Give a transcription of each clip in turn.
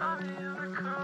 I'll be the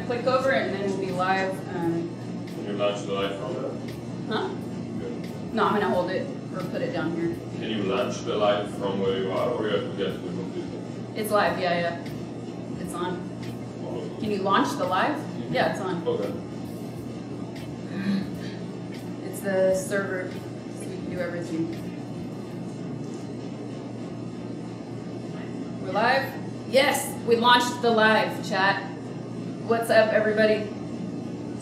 click over it and then we'll be live. Can you launch the live from there? Huh? No, I'm gonna hold it or put it down here. Can you launch the live from where you are, or you have to get to the computer? It's live, yeah. It's on. Can you launch the live? Yeah, it's on. Okay. It's the server, so we can do everything. We're live? Yes, we launched the live, chat. What's up, everybody?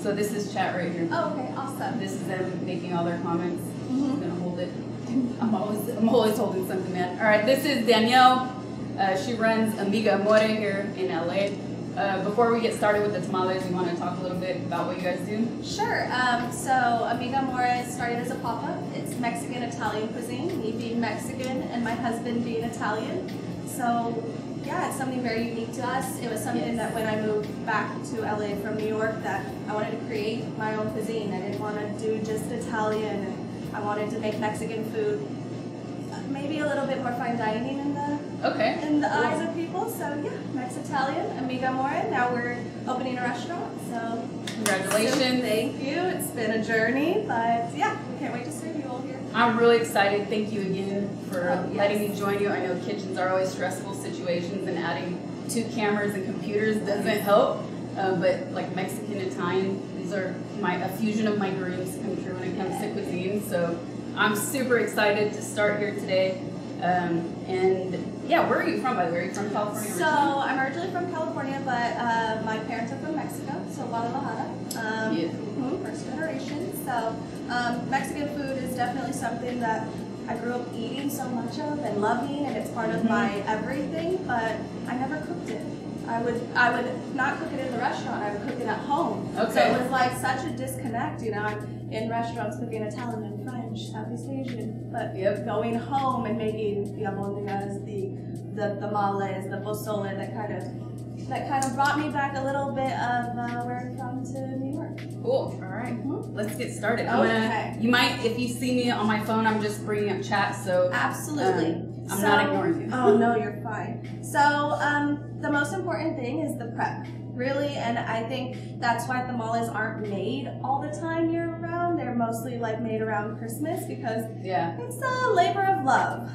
So this is chat right here. Oh, okay, awesome. This is them making all their comments. I'm gonna hold it. I'm always holding something, man. All right, this is Danielle. She runs AMIGAAMORE here in LA. Before we get started with the tamales, you want to talk a little bit about what you guys do? Sure. So AMIGAAMORE started as a pop-up. It's Mexican-Italian cuisine, me being Mexican and my husband being Italian. So yeah, it's something very unique to us. It was something that when I moved back to LA from New York that I wanted to create my own cuisine. I didn't want to do just Italian, and I wanted to make Mexican food. Maybe a little bit more fine dining in the eyes of people. So yeah, Mex-Italian, AMIGAAMORE. Now we're opening a restaurant. So congratulations. Thank you. It's been a journey, but yeah, we can't wait to serve you all here. I'm really excited. Thank you again for letting me join you. I know kitchens are always stressful situations, and adding 2 cameras and computers doesn't help. But like Mexican, Italian, these are a fusion of my dreams come true when it comes to cuisine. So I'm super excited to start here today. And yeah, where are you from, by the way? Are you from California? So I'm originally from California, but my parents are from Mexico, so Guadalajara. First generation. So Mexican food is definitely something that I grew up eating so much of and loving, and it's part of my everything, but I never cooked it. I would not cook it in the restaurant, I would cook it at home. Okay. So it was like such a disconnect, you know, I'm in restaurants cooking Italian, French, Southeast Asian, but going home and making the albondigas, the tamales, the pozole, that kind of brought me back a little bit of where I'm from to New York. Cool. All right. Let's get started. Okay. You might, if you see me on my phone, I'm just bringing up chat, so absolutely. I'm not ignoring you. Oh no, you're fine. So the most important thing is the prep, really, and I think that's why tamales aren't made all the time year round. They're mostly like made around Christmas because it's a labor of love.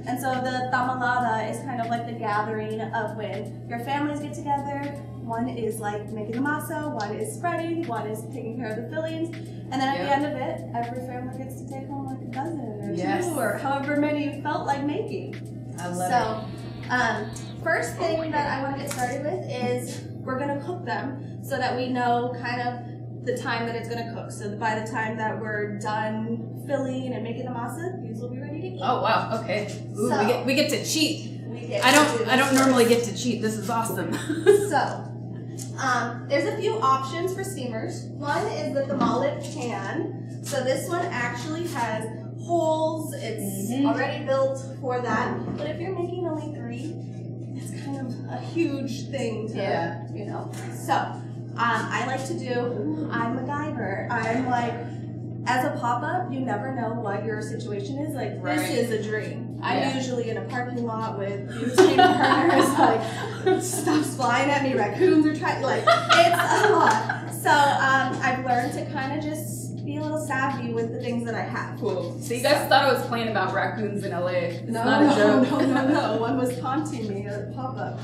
And so the tamalada is kind of like the gathering of when your families get together. One is like making the masa, one is spreading, one is taking care of the fillings, and then at the end of it, every family gets to take home like a dozen or 2 or however many you felt like making. I love it. First thing that I want to get started with is we're going to cook them so that we know kind of the time that it's going to cook. So by the time that we're done filling and making the masa, these will be ready to eat. Oh wow, okay. Ooh, so, we get to cheat. I don't normally get to cheat. This is awesome. So there's a few options for steamers. One is the tamale pan. So this one actually has holes. It's already built for that. But if you're making only 3, it's kind of a huge thing to, you know. So I like to do, I'm MacGyver. I'm like, as a pop-up, you never know what your situation is. Like, this is a dream. I'm usually in a parking lot with butane burners, like, stuff's flying at me, raccoons are trying, like, it's a lot. So I've learned to kind of just be a little savvy with the things that I have. Cool. So you guys thought I was playing about raccoons in LA. It's not a joke. No. One was taunting me at a pop-up.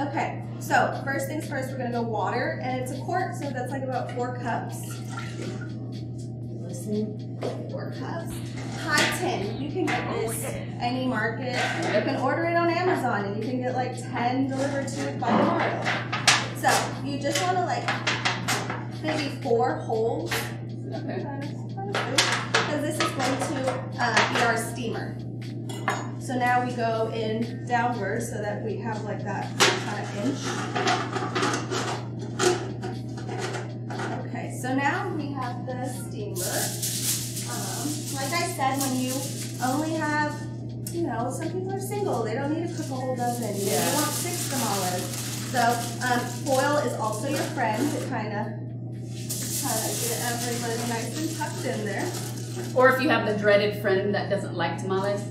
Okay, so first things first, we're gonna go water, and it's a quart, so that's like about 4 cups. 4 cups. High tin. You can get this any market. You can order it on Amazon, and you can get like 10 delivered to you by tomorrow. So you just want to like maybe 4 holes. Because this is going to be our steamer. So now we go in downward so that we have like that kind of inch. Okay, so now we have the steamer. Like I said, when you only have, you know, some people are single, they don't need to cook a whole dozen. You want 6 tamales. So foil is also your friend to kind of get everybody nice and tucked in there. Or if you have the dreaded friend that doesn't like tamales.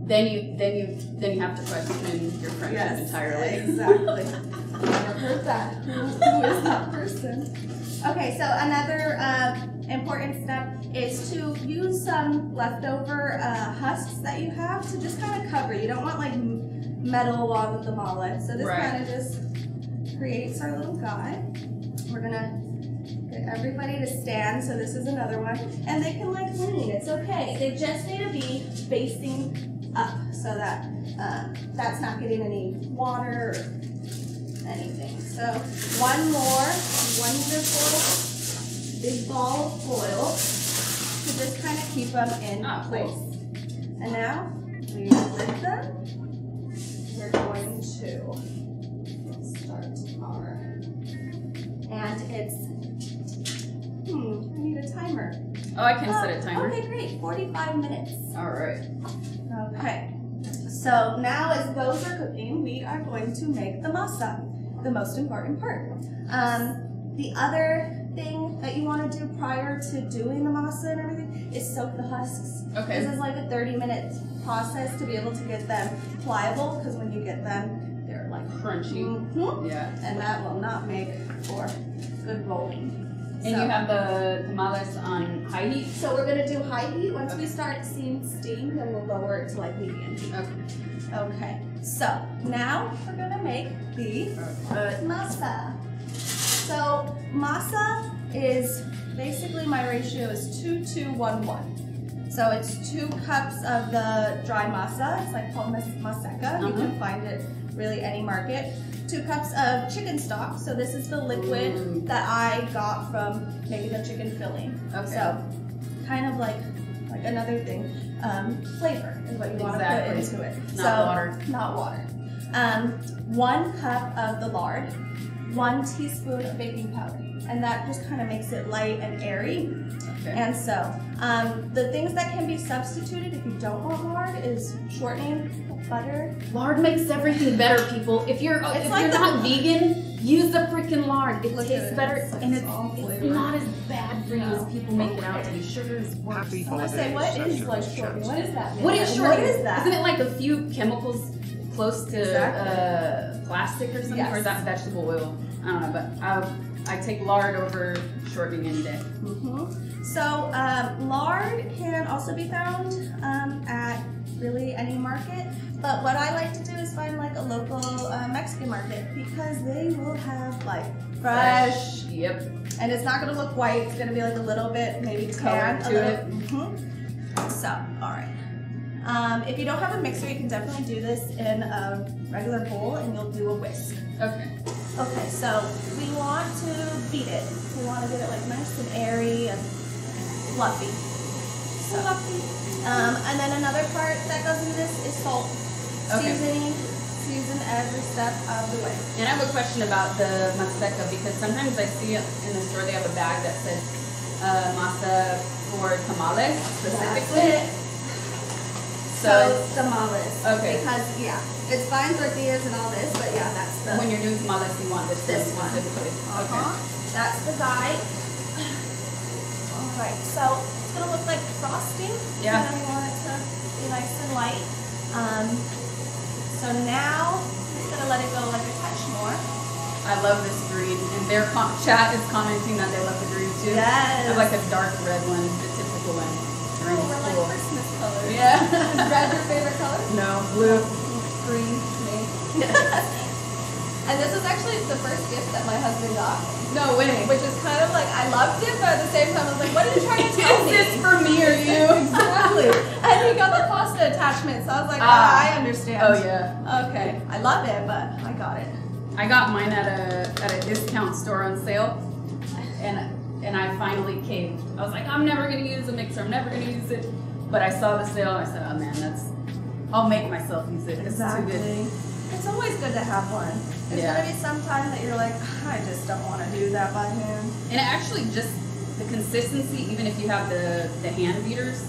then you have to question your friendship entirely. Exactly. Never heard that. Who is that person? Okay, so another important step is to use some leftover husks that you have to just kind of cover. You don't want like metal on the tamale. So this kind of just creates our little guy. We're gonna get everybody to stand. So this is another one, and they can like lean. It's okay. They just need to be facing up so that that's not getting any water or anything. So one more wonderful big ball of foil to just kind of keep them in place. And now we lift them. We're going to start our, and it's, I need a timer. Oh, I can set a timer. Okay, great, 45 minutes. All right. Okay, so now as those are cooking, we are going to make the masa, the most important part. The other thing that you want to do prior to doing the masa and everything is soak the husks. Okay. This is like a 30-minute process to be able to get them pliable, because when you get them, they're like Crunchy. Yeah. And that will not make for good rolling. And you have the tamales on high heat? So we're going to do high heat. Once we start seeing steam, then we'll lower it to like medium heat. Okay. Okay, so now we're going to make the masa. So masa is basically, my ratio is 2-2-1-1. So it's 2 cups of the dry masa. It's like called maseka. You can find it really any market. 2 cups of chicken stock. So this is the liquid that I got from making the chicken filling. Okay. So kind of like another thing. Flavor is what you want to put into it. Not water. Not water. 1 cup of the lard. 1 teaspoon of baking powder, and that just kind of makes it light and airy. Okay. And so the things that can be substituted if you don't want lard is shortening, butter. Lard makes everything better, people. If you're not vegan, use the freaking lard. It tastes better, and it's not as bad for you as people make it out to be. Sugar is worse. I was gonna say, what is like shortening? What is that? What is shortening? What is that? Isn't it like a few chemicals close to plastic or something, or is that vegetable oil? I don't know, but I take lard over shortening any day. So lard can also be found at really any market, but what I like to do is find like a local Mexican market, because they will have like fresh. Yep. And it's not going to look white. It's going to be like a little bit maybe tan to it. So, all right. If you don't have a mixer, you can definitely do this in a regular bowl, and you'll do a whisk. Okay. Okay, so we want to beat it. We want to get it like nice and airy and fluffy. So, and then another part that goes into this is salt. Seasoning. Season every step of the way. And I have a question about the maseka, because sometimes I see in the store they have a bag that says masa for tamales specifically. So it's tamales. Okay. Because, it's fine tortillas and all this, but that's the... When you're doing tamales, you want this one specifically. Okay. That's the guy. Alright, so it's going to look like frosting. Yeah. And we want it to be nice and light. So now, I'm just going to let it go like a touch more. I love this green, and their chat is commenting that they love the green too. Yes. I have like a dark red one, the typical one. We're like Christmas colors. Yeah. Is red your favorite color? No, blue. Green, me. And this is actually the first gift that my husband got. No way. Which is kind of like, I loved it, but at the same time I was like, what are you trying to tell me? Is this for me or you? Exactly. And he got the pasta attachment, so I was like, I understand. Oh yeah. Okay. I love it, but I got it. I got mine at a discount store on sale, and I finally caved. I was like, I'm never gonna use a mixer. I'm never gonna use it. But I saw the sale, and I said, oh man, I'll make myself use it. It's too good. It's always good to have one. There's gonna be some time that you're like, I just don't want to do that by hand. And actually, just the consistency, even if you have the hand beaters,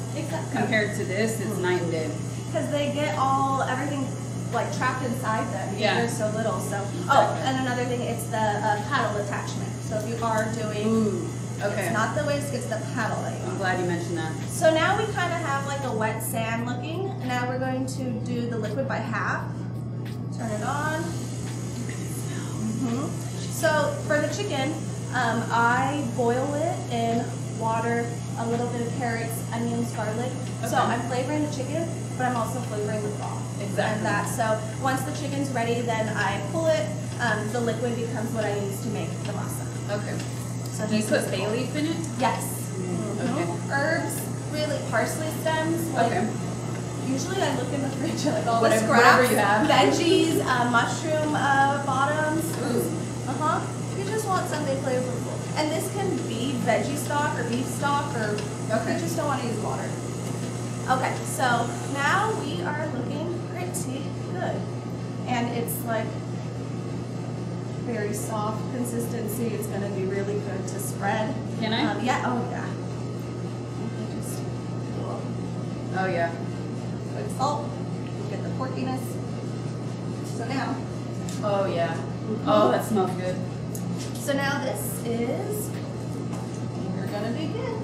compared to this, it's night and day. Because they get everything like trapped inside them. Yeah. There's so little. So and another thing, it's the paddle attachment. So if you are doing, it's not the whisk, it's the paddle. I'm glad you mentioned that. So now we kind of have like a wet sand looking, Now we're going to do the liquid by half. Turn it on. So for the chicken, I boil it in water, a little bit of carrots, onions, garlic. Okay. So I'm flavoring the chicken, but I'm also flavoring the broth. Exactly. And that. So once the chicken's ready, then I pull it. The liquid becomes what I use to make the masa. Okay. So Do you this put is bay leaf in it? Yes. Okay. Herbs, really parsley stems. Like, Okay. usually I look in the fridge at like all the Whatever scraps, you have. veggies, mushroom bottoms. Ooh. You just want something flavorful. And this can be veggie stock or beef stock, or Okay. you just don't want to use water. Okay, so now we are looking pretty good. And it's like very soft consistency. It's going to be really good to spread. Can I? Yeah, oh yeah. Just Oh yeah. put salt, get the porkiness. So now, Oh yeah. Oh, that smells good. so now this is, we're gonna begin.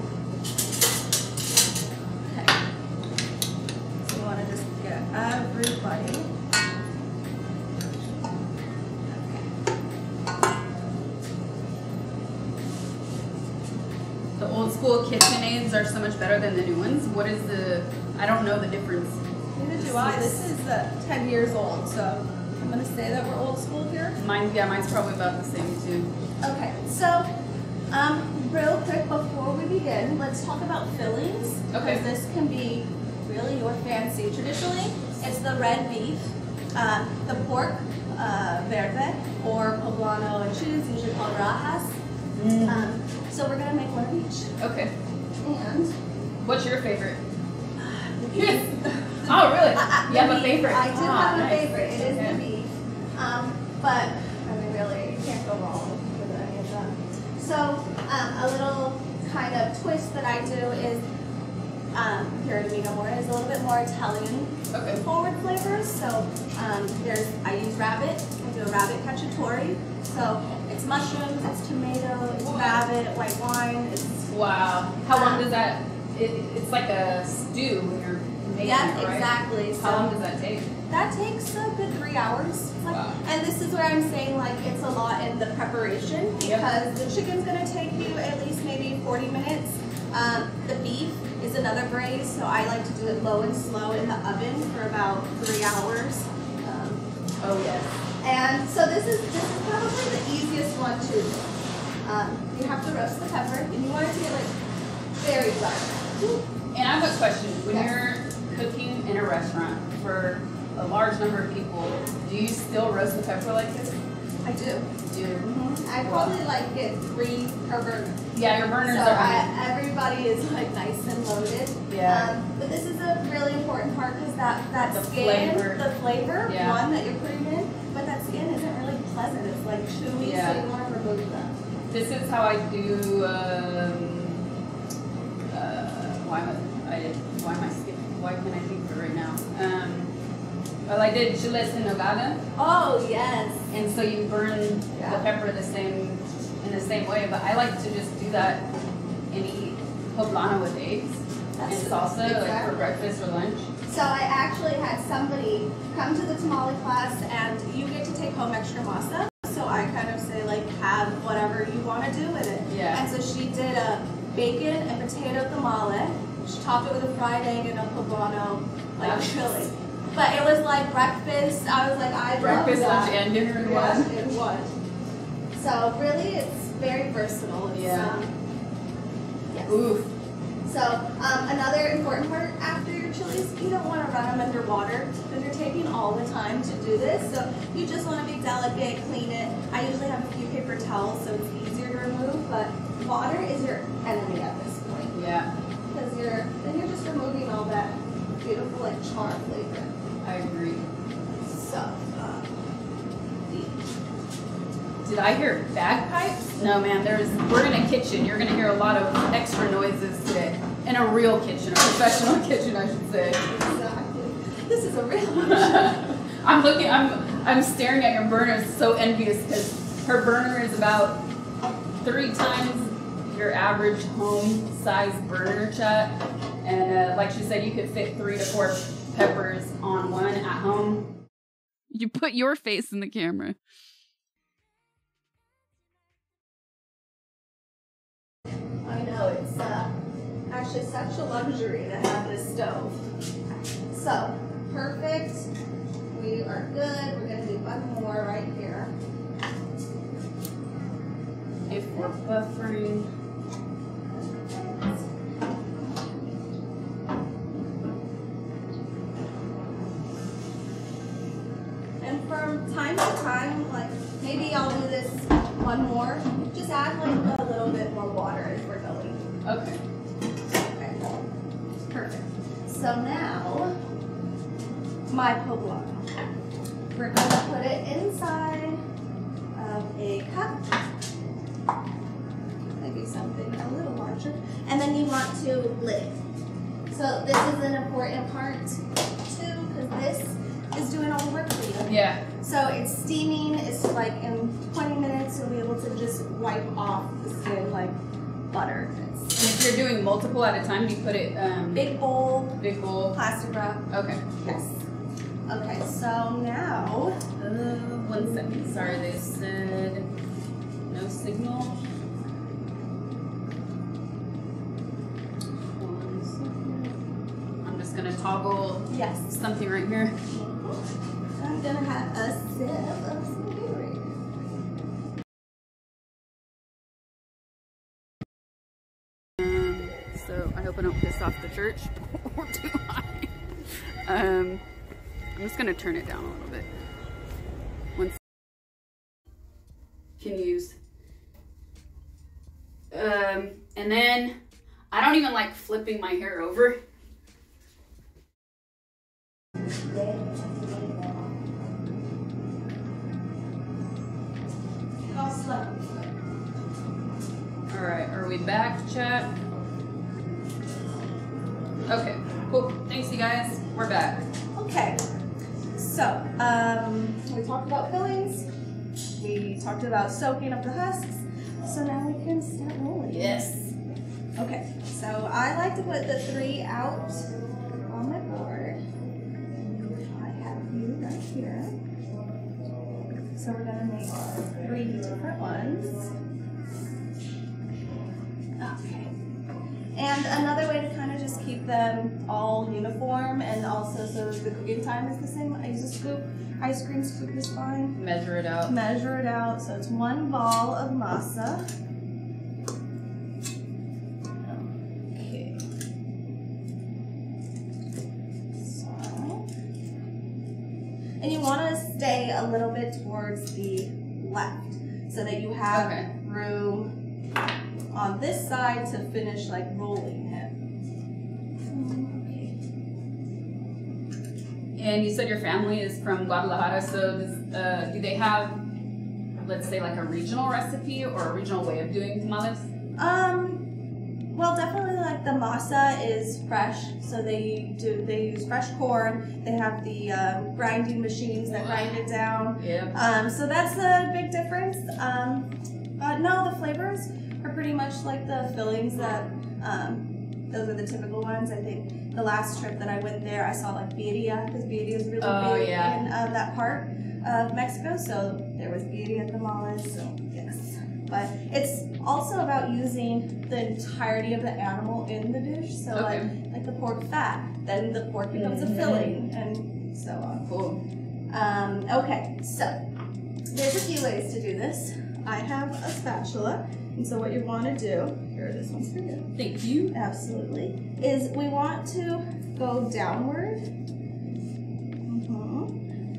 Okay. So you wanna just get everybody. The old school KitchenAids are so much better than the new ones. What is the? I don't know the difference. Neither do I. This is 10 years old, so I'm gonna say that we're old school here. Mine's probably about the same too. Okay, so real quick before we begin, let's talk about fillings. Okay. Because this can be really your fancy. Traditionally, it's the red beef, the pork, verde, or poblano and cheese, usually called rajas. So we're gonna make one of each. Okay. And What's your favorite? the beef. Oh really? You have The a beef. favorite? I do Ah, have a nice. favorite. It is Okay. the beef. But I mean, really, you can't go wrong with any of them. So a little kind of twist that I do is here at AMIGAAMORE is a little bit more Italian Okay. forward flavors. So I use rabbit. I do a rabbit cacciatore. So it's mushrooms, it's tomato, it's rabbit, white wine. It's Wow. How long does that? It's like a stew when you're making yeah, it, right? exactly. How long does that take? That takes a good 3 hours. Wow. And this is where I'm saying like it's a lot in the preparation because the chicken's gonna take you at least maybe 40 minutes. The beef is another braise, so I like to do it low and slow in the oven for about 3 hours. Oh yes. And so this is probably the easiest one to do. You have to roast the pepper, and you want it to get like very dark. And I have a question. When Yes. you're cooking in a restaurant for a large number of people, do you still roast the pepper like this? I do. I probably like get 3 per burner. Yeah, your burners So are. everybody is like nice and loaded. Yeah. But this is a really important part because that The skin, flavor. the flavor, Yeah. one that you're putting in, but that skin isn't really pleasant. It's like chewy, Yeah. so you want to remove that. This is how I do. Why am I skipping? Why can't I think of it right now? Well, I did chiles en nogada, Oh yes. and so you burn Yeah. the pepper in the same way. But I like to just do that and eat poblano with eggs and salsa, like for exactly. breakfast or lunch. So I actually had somebody come to the tamale class, and you get to take home extra masa. So I kind of say like, have whatever you want to do with it. Yeah. And so she did a bacon and potato tamale. She topped it with a fried egg and a poblano, like That's- chili. But it was like breakfast. I was like, I Breakfast, love lunch, that. and dinner in Yeah, one. in one. So really, it's very versatile. It's, Yeah. yes. Oof. So another important part after your chilies, you don't want to run them under water because you're taking all the time to do this. So you just want to be delicate, clean it. I usually have a few paper towels so it's easier to remove, but water is your enemy at this point Yeah, because you're just removing all that beautiful like char flavor. I agree. So Did I hear bagpipes? No, man. We're in a kitchen. You're gonna hear a lot of extra noises today. In a real kitchen, a professional kitchen, I should say. exactly, this is a real I'm staring at your burner, so envious because her burner is about 3 times your average home size burner, chat. And like she said, you could fit 3 to 4 peppers on one at home. You put your face in the camera. I know, it's actually such a luxury to have this stove. So, perfect. We are good. We're gonna do one more right here. If we're buffering. And from time to time, like maybe I'll do this one more. Just add like a little bit more water as we're going. Okay. Okay. Perfect. So now, my poblano. We're going to put it inside of a cup. Maybe something a little larger. And then you want to lid it. So this is an important part too, because this is doing all the work for you. Yeah. So it's steaming. It's like in 20 minutes you'll be able to just wipe off the skin like butter. And if you're doing multiple at a time, do you put it Big bowl, big bowl? plastic wrap. Okay. Yes. Okay, so now 1 second. Sorry, they said no signal. 1 second. I'm just gonna toggle yes, something right here. I'm gonna have a sip of some Gatorade. So I hope I don't piss off the church or too high. I'm just gonna turn it down a little bit. Can use. And then I don't even like flipping my hair over. All right, are we back, chat? Okay, cool. Thanks, you guys. We're back. Okay, so we talked about fillings. We talked about soaking up the husks. So now we can start rolling. Yes. Okay, so I like to put the 3 out on my board. I have you right here. So we're gonna make 3 different ones. Okay. And another way to kind of just keep them all uniform and also so the cooking time is the same. I use a scoop. Ice cream scoop is fine. Measure it out. Measure it out. So it's 1 ball of masa. Okay. So, and you want to stay a little bit towards the left so that you have room on this side to finish like rolling it. And you said your family is from Guadalajara, so does, do they have, let's say, like a regional recipe or a regional way of doing tamales? Well, definitely like the masa is fresh, so they use fresh corn. They have the grinding machines that grind it down. Yeah. So that's a big difference. No, the flavors are pretty much like the fillings that, those are the typical ones. I think the last trip that I went there, I saw like birria, because birria is really big in that part of Mexico. So there was birria tamales, so yes. But it's also about using the entirety of the animal in the dish. So like the pork fat, then the pork becomes a filling, and so on. Cool. Okay, so there's a few ways to do this. I have a spatula, and so what you want to do, here, this one's for you. Thank you. Absolutely. Is we want to go downward.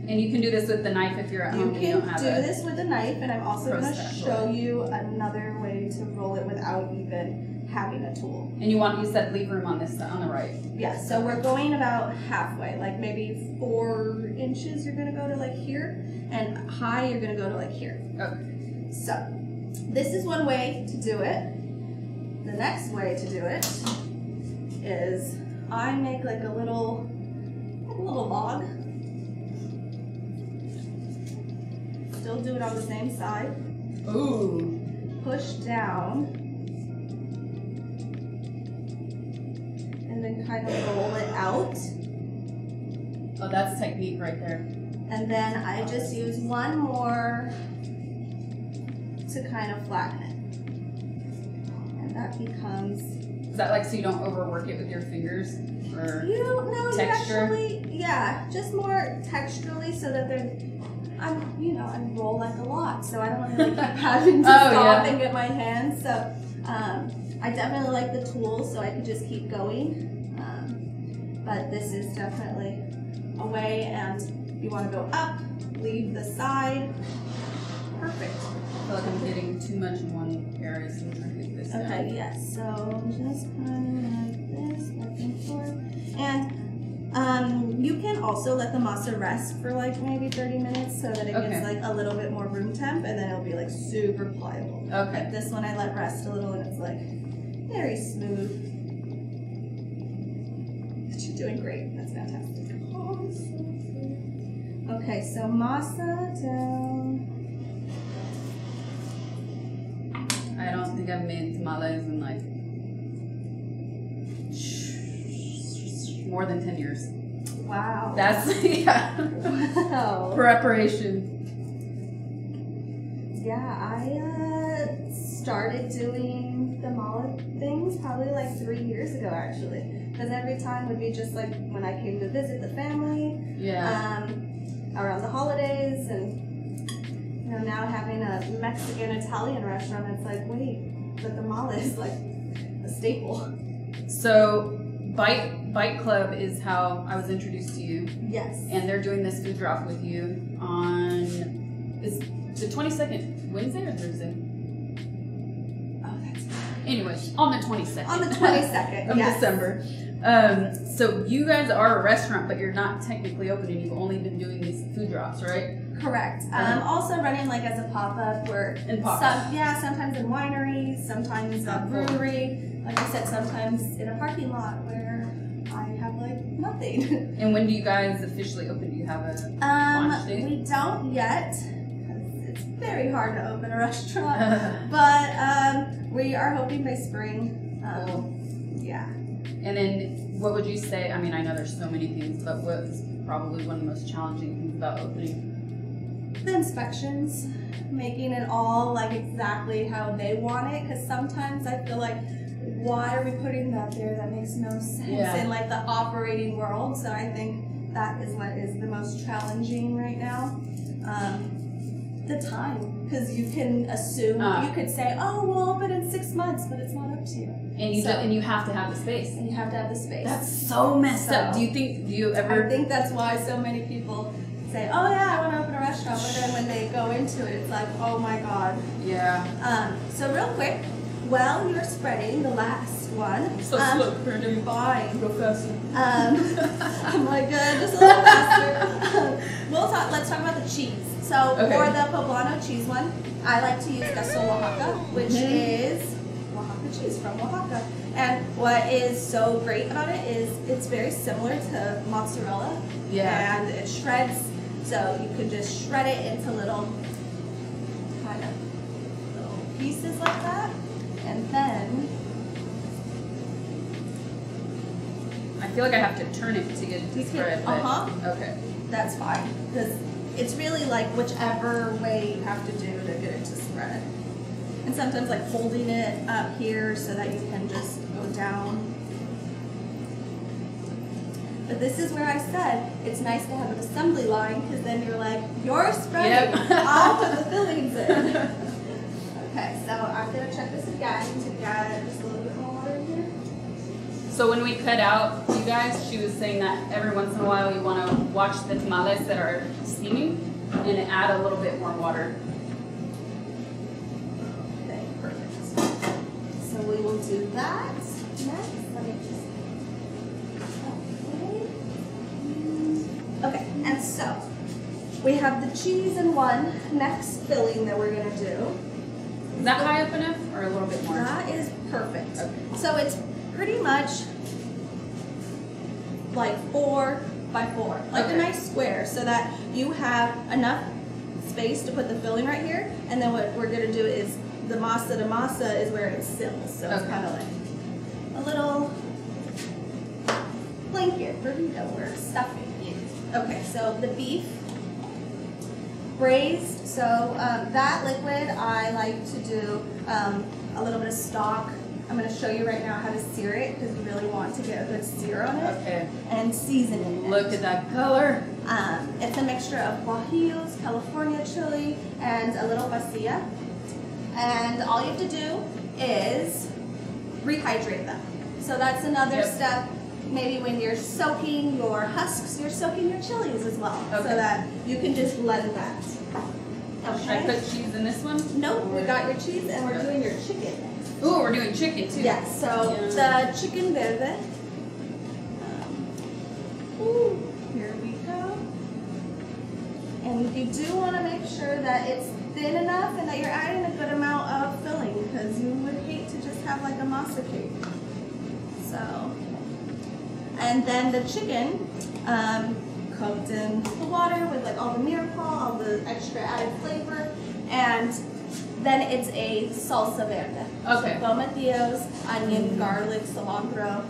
And you can do this with the knife if you're at home and you don't have do this with a knife, and I'm also going to spatula. show you another way to roll it without even having a tool. And you said leave room on this on the right. Yeah, so we're going about halfway, like maybe 4 inches you're going to go to like here, and high you're going to go to like here. Okay. So this is one way to do it. The next way to do it is I make like a little log. Still do it on the same side. Ooh. Push down. And then kind of roll it out. that's technique right there. And then I just use one more to kind of flatten it. And that becomes... Is that like so you don't overwork it with your fingers? Or no, texture? You actually, yeah, just more texturally so that they're... I roll like a lot, so I don't want to like keep having to stop and get my hands. So I definitely like the tools, so I can just keep going. But this is definitely a way, and you want to go up, leave the side. Perfect. I feel like I'm getting too much in one area, so I'm trying to get this down. Okay, yes. So just kind of like this, back and forth. And you can also let the masa rest for like maybe 30 minutes so that it gets like a little bit more room temp, and then it'll be like super pliable. Okay. Like this one I let rest a little, and it's like very smooth. You're doing great. That's fantastic. Okay, so masa down. I don't think I've made tamales in like more than 10 years. Wow. That's wow. Preparation. Yeah, I started doing the mala things probably like 3 years ago actually. Because every time would be just like when I came to visit the family. Yeah. Around the holidays, and now having a Mexican-Italian restaurant, it's like, wait, the tamale is like a staple. So Bite Club is how I was introduced to you. Yes. And they're doing this food drop with you on is the 22nd, Wednesday or Thursday? Oh, that's right. Anyways, on the 22nd. On the 22nd of yes. December. So you guys are a restaurant, but you're not technically open, and you've only been doing these food drops, right? Correct. Also running like as a pop-up, or sometimes in wineries, sometimes a brewery. Like I said, sometimes in a parking lot where I have like nothing. And when do you guys officially open? Do you have a launch date? We don't yet. It's very hard to open a restaurant, but we are hoping by spring. Yeah. And then what would you say, I mean, I know there's so many things, but what's probably one of the most challenging things about opening? The inspections, making it all like exactly how they want it, because sometimes I feel like, why are we putting that there? That makes no sense in like the operating world. So I think that is what is the most challenging right now. The time, because you can assume, you could say, oh, we'll open in 6 months, but it's not up to you. And you have to have the space. And you have to have the space. That's so messed up. Do you ever? I think that's why so many people say, oh yeah, I want to open a restaurant, but then when they go into it, it's like, oh my god. Yeah. So real quick, while you're spreading the last one, so slow, you're fine. Go faster. I'm like, just a little faster. Let's talk about the cheese. So for the poblano cheese one, I like to use queso Oaxaca, which is Oaxaca cheese from Oaxaca. And what is so great about it is it's very similar to mozzarella. Yeah. And it shreds, so you can just shred it into little pieces like that. And then I feel like I have to turn it to get it to spread. Okay. That's fine, because it's really like whichever way you have to do to get it to spread. And sometimes like holding it up here so that you can just go down. But this is where I said it's nice to have an assembly line, because then you're like, you're spreading, I'll put the fillings in. Okay, so I'm going to check this again to get just a little bit more water in here. So when we cut out you guys, she was saying that every once in a while you want to watch the tamales that are steaming and add a little bit more water. Okay, perfect. So we will do that next. Let me just... Okay, and so we have the cheese in one. Next filling that we're going to do. Is that high up enough or a little bit more? That is perfect. Okay. So it's pretty much like 4 by 4, like a nice square, so that you have enough space to put the filling right here. And then what we're going to do is the masa to masa is where it sills. So it's kind of like a little blanket for where stuffing is. Okay, so the beef braised. So that liquid I like to do a little bit of stock. I'm going to show you right now how to sear it because you really want to get a good sear on it. Okay. And seasoning it. Look at that color. It's a mixture of guajillos, California chili, and a little pasilla. And all you have to do is rehydrate them. So that's another step. Maybe when you're soaking your husks, you're soaking your chilies as well. Okay. So that you can just blend that. Should I put cheese in this one? Nope, we got your cheese and we're doing your chicken. Ooh, we're doing chicken too. Yes, so the chicken verde. Here we go. And you do want to make sure that it's thin enough and that you're adding a good amount of filling because you would hate to just have like a masa cake. So, and then the chicken cooked in the water with like all the mirepoix, all the extra added flavor, and then it's a salsa verde. Okay. So tomatillos, onion, garlic, cilantro,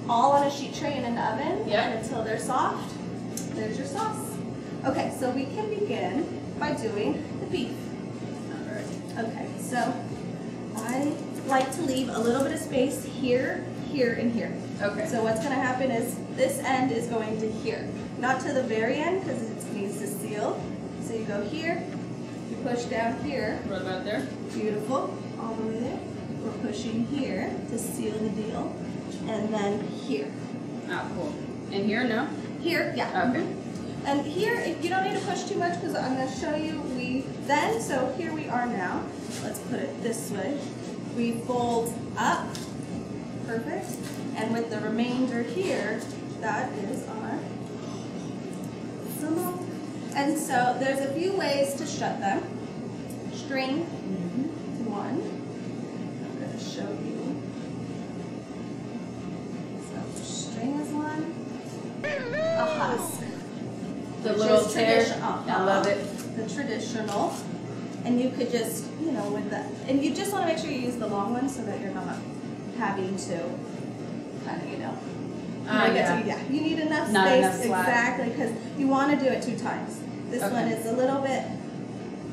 all on a sheet tray and in the oven until they're soft. There's your sauce. Okay, so we can begin by doing the beef. All right. Okay, so I like to leave a little bit of space here, here, and here. Okay. So what's going to happen is this end is going to here, not to the very end because it needs to seal. So you go here. You push down here. What about there? Beautiful. All the way there. We're pushing here to seal the deal. And then here. Oh, cool. And here, no? Here, yeah. Okay. And here, you don't need to push too much because I'm going to show you so here we are now. Let's put it this way. We fold up. Perfect. And with the remainder here, that is our summer. And so there's a few ways to shut them. String, one. I'm going to show you. So string is one. A husk. The little tear. I love it. The traditional. And you could just, with the, and you just want to make sure you use the long one so that you're not having to kind of, you need enough Not space. enough slack. Exactly, because you want to do it 2 times. This one is a little bit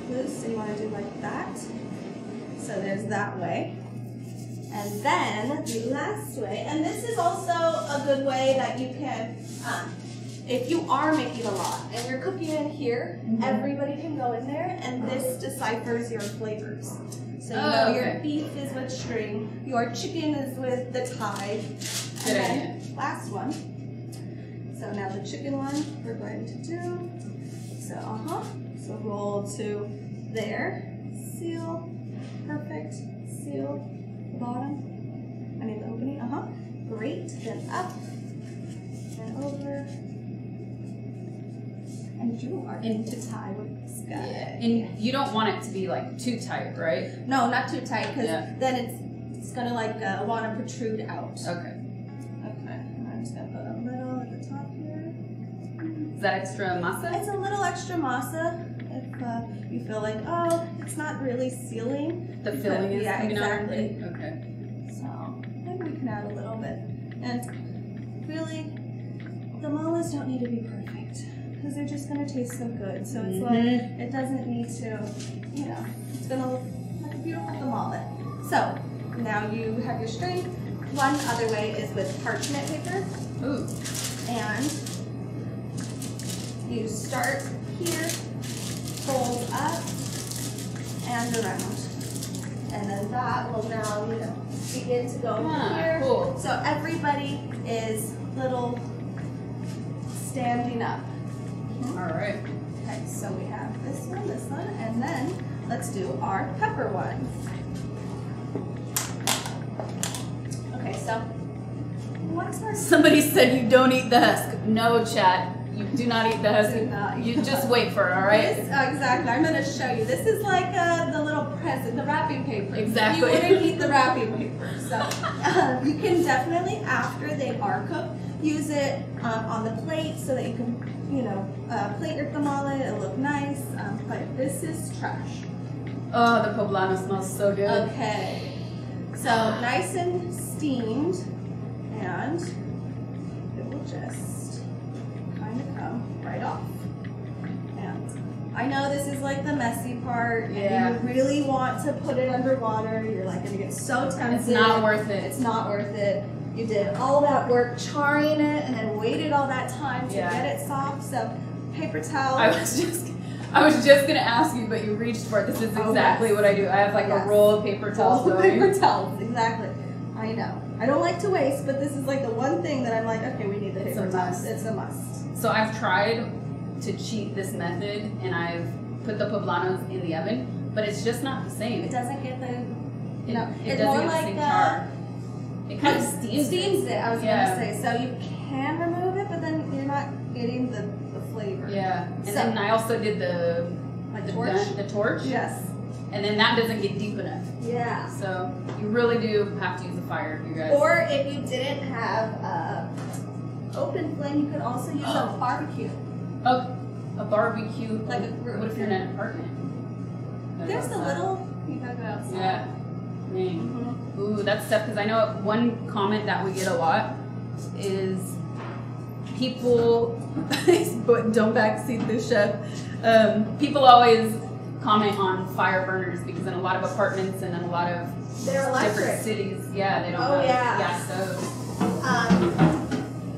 loose, so you want to do like that. So there's that way. And then the last way, and this is also a good way that you can, if you are making a lot and you're cooking in here, everybody can go in there and this deciphers your flavors. So your beef is with string, your chicken is with the Thai, and then last one. So now the chicken one we're going to do. So roll to there, seal, perfect, seal, bottom. I mean the opening. Great. Then up and over. And you are into Thai with this guy. Yeah. And you don't want it to be like too tight, right? No, not too tight, because then it's gonna like want to protrude out. Okay. Okay. I'm just gonna put a little at the top here. Is that extra masa? It's a little extra masa. If you feel like, oh, it's not really sealing. The filling is coming out. Exactly. Okay. So maybe we can add a little bit. And really, the tamales don't need to be perfect because they're just gonna taste so good. So it's like it doesn't need to, it's gonna look like a beautiful tamale. So now you have your string. One other way is with parchment paper. Ooh. And you start here, fold up and around. And then that will now, begin to go here. Cool. So everybody is little standing up. All right. Okay, so we have this one, and then let's do our pepper one. Okay, so what's our... Somebody said you don't eat the husk. No, chat. You do not eat the husk. Do not eat You the just husk. wait for it, all right? Exactly. I'm going to show you. This is like the little present, the wrapping paper. Exactly. You wouldn't eat the wrapping paper. So you can definitely, after they are cooked, use it on the plate so that you can, plate your tamale. It'll look nice. But this is trash. Oh, the poblano smells so good. Okay. So nice and steamed, and it will just kind of come I know this is like the messy part, Yeah. and you really want to put it underwater. You're like gonna get so tempted. It's not worth it. It's not worth it. You did all that work charring it, and then waited all that time to get it soft. So, paper towel. I was just gonna ask you, but you reached for it. This is exactly what I do. I have like a roll of paper towels. Paper towels, exactly. I know. I don't like to waste, but this is like the one thing that I'm like, okay, we need the paper towels. It's a must. So I've tried to cheat this method, and I've put the poblanos in the oven, but it's just not the same. It doesn't get the, It doesn't more get the like same char. It kind of steams it. I was gonna say, so you can remove it, but then you're not getting the flavor. Yeah, and then I also did the torch. The torch. Yes. And then that doesn't get deep enough. Yeah. So you really do have to use a fire, you guys. Or if you didn't have open flame, you could also use a barbecue. A barbecue. Like a grill. What if you're in an apartment? There's the little. You have it outside. Yeah. Mm-hmm. Ooh, that's tough because I know one comment that we get a lot is people don't backseat the chef. People always comment on fire burners because in a lot of apartments and in a lot of different cities, they don't have gas stoves.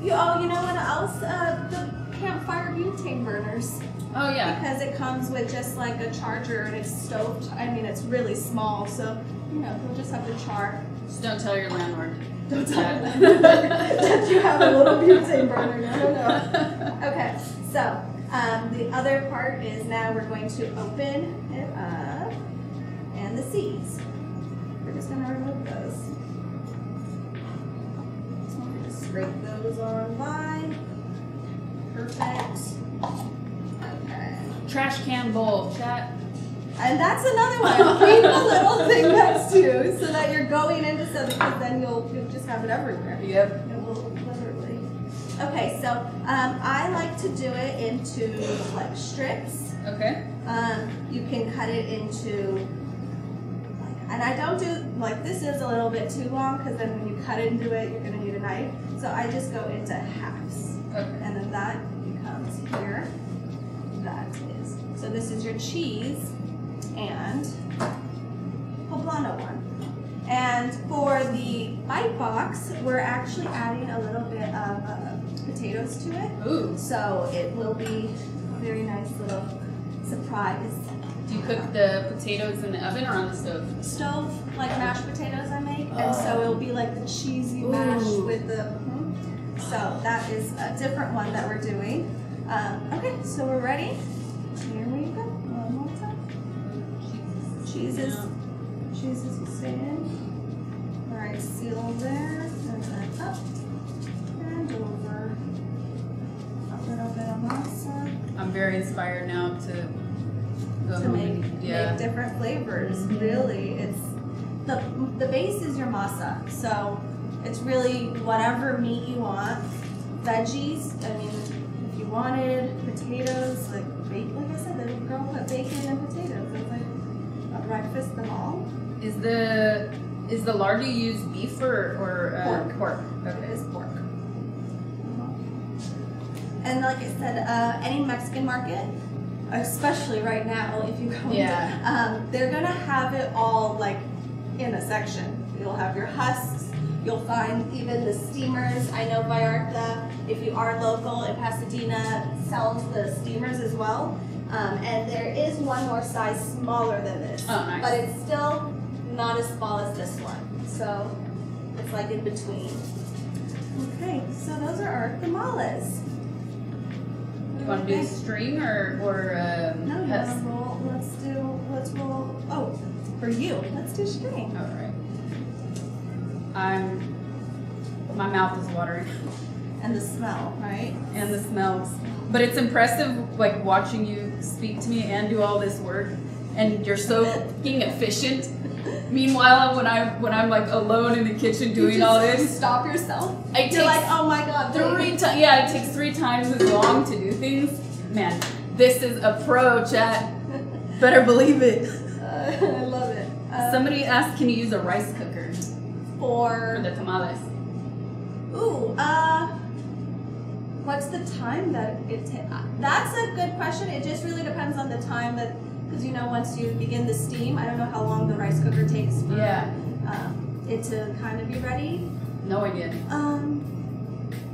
You know what else? The campfire butane burners. Oh yeah. Because it comes with just like a charger and it's stoked. I mean, it's really small, so you'll just have to char. Just don't tell your landlord. Don't tell your landlord that you have a little butane burner. No. Okay, so the other part is now we're going to open it up, and the seeds. We're just gonna remove those. So we're just scrape those on by. Perfect. Okay. Trash can bowl, chat. And that's another one. Keep a little thing next to you so that you're going into something, because then you'll just have it everywhere. Yep. It will literally. Okay, so I like to do it into like strips. Okay. You can cut it into like, and I don't do like this is a little bit too long because then when you cut into it, you're gonna need a knife. So I just go into halves. Okay. And then that becomes here. That is. So this is your cheese and poblano one. And for the bite box, we're actually adding a little bit of potatoes to it. Ooh. So it will be a very nice little surprise. Do you cook the potatoes in the oven or on the stove? Stove, like mashed potatoes I make. And so it'll be like the cheesy mash with the, so that is a different one that we're doing. Okay, so we're ready. Here we go. One more time. Cheeses in. All right, seal there, and then up and over. A little bit of masa. I'm very inspired now to go To make yeah. different flavors. Really, it's the base is your masa. So it's really whatever meat you want. Veggies. I mean, if you wanted potatoes, like I said, the girl put bacon and potatoes. It's like a breakfast them all. Is the lard you use beef or pork? Okay. It is pork. And like I said, any Mexican market, especially right now, if you go, they're gonna have it all like in a section. You'll have your husks. You'll find even the steamers. I know Vallarta, if you are local in Pasadena, sells the steamers as well. And there is one more size smaller than this. Oh, nice. But it's still not as small as this one. So it's like in between. Okay, so those are our tamales. Do you want to do string or no, you want to roll. Let's roll. Oh, for you, let's do string. All right. My mouth is watering. And the smell, right? And the smells. But it's impressive, like watching you speak to me and do all this work, and you're so fucking efficient. Meanwhile, when I'm like alone in the kitchen doing all this, you stop yourself. You're like, oh my god, 3 times. Yeah, it takes 3 times as long to do things. Man, this is a pro, chat. Better believe it. I love it. Somebody asked, can you use a rice cooker for the tamales? Ooh, What's the time that it takes? That's a good question. It just really depends on the time that, because you know, once you begin the steam, I don't know how long the rice cooker takes for it to kind of be ready. No idea.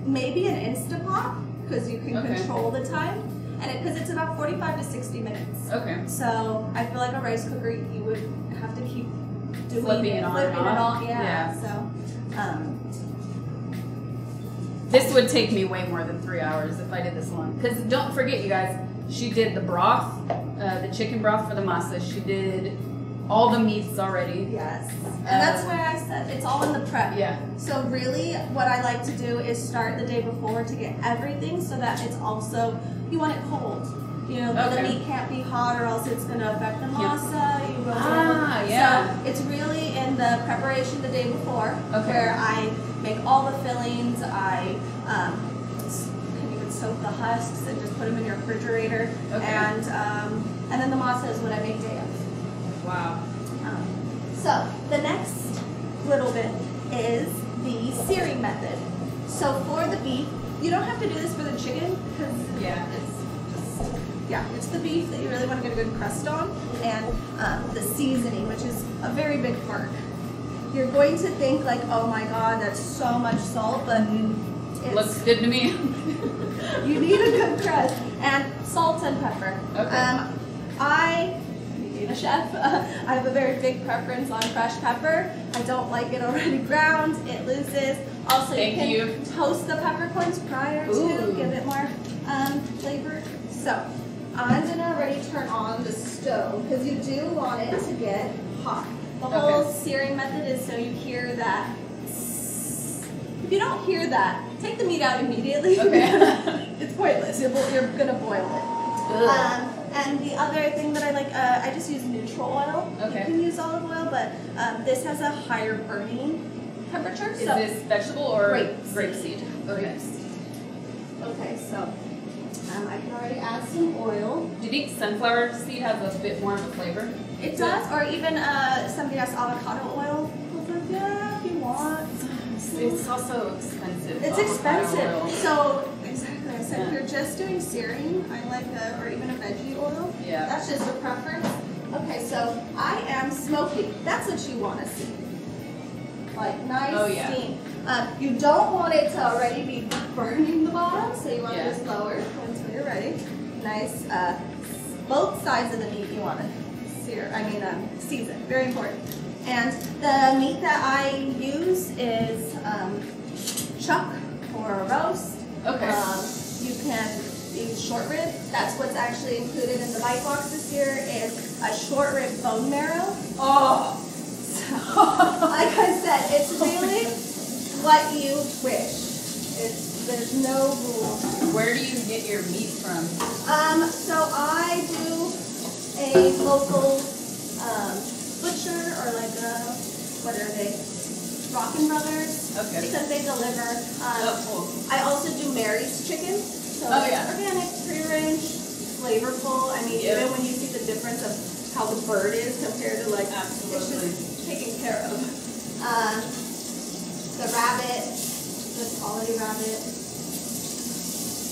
Maybe an Instapot, because you can control the time, and because it's about 45 to 60 minutes. Okay. So I feel like a rice cooker, you would have to keep doing flipping it on and off. Yeah. So. This would take me way more than 3 hours if I did this one. Because don't forget, you guys, she did the broth, the chicken broth for the masa. She did all the meats already. Yes. And that's why I said it's all in the prep. Yeah. So really what I like to do is start the day before to get everything so that it's also, you want it cold. You know, the meat can't be hot or else it's going to affect the masa. You go So it's really in the preparation the day before where I make all the fillings. I can even soak the husks and just put them in your refrigerator. And then the masa is what I make day of. Wow. So the next little bit is the searing method. So for the beef, you don't have to do this for the chicken because it's the beef that you really want to get a good crust on, and the seasoning, which is a very big part. You're going to think like, oh my god, that's so much salt, but it looks good to me. You need a good crust, and salt and pepper. Being a chef, I have a very big preference on fresh pepper. I don't like it already ground, it loses. Also, you can toast the peppercorns prior to give it more flavor. So I'm gonna already turn on the stove because you do want it to get hot. The whole searing method is so you hear that. If you don't hear that, take the meat out immediately. It's pointless. You're gonna boil it. And the other thing that I like, I just use neutral oil. You can use olive oil, but this has a higher burning temperature. Is this vegetable or grapeseed? Okay, so I can already add some oil. Do you think sunflower seed has a bit more of a flavor? It does, or even somebody has avocado oil. Yeah, if you want. It's also expensive. It's expensive. So exactly, I said if you're just doing searing, I like or even a veggie oil. Yeah. That's just a preference. Okay, so I am smoking. That's what you want to see. Like nice steam. You don't want it to already be burning the bottom, so you want to just lower until you're ready. Nice. Both sides of the meat you want to season. Very important. And the meat that I use is chuck or a roast. You can use short rib. That's what's actually included in the bite box this year is a short rib bone marrow. Like I said, it's really what you wish. There's no rule. Where do you get your meat from? So I do a local butcher or like what are they? Rockin' Brothers. Because they deliver. I also do Mary's chicken. So organic, free range, flavorful. I mean, even when you see the difference of how the bird is compared to like it's just taken care of. The rabbit, good quality rabbit.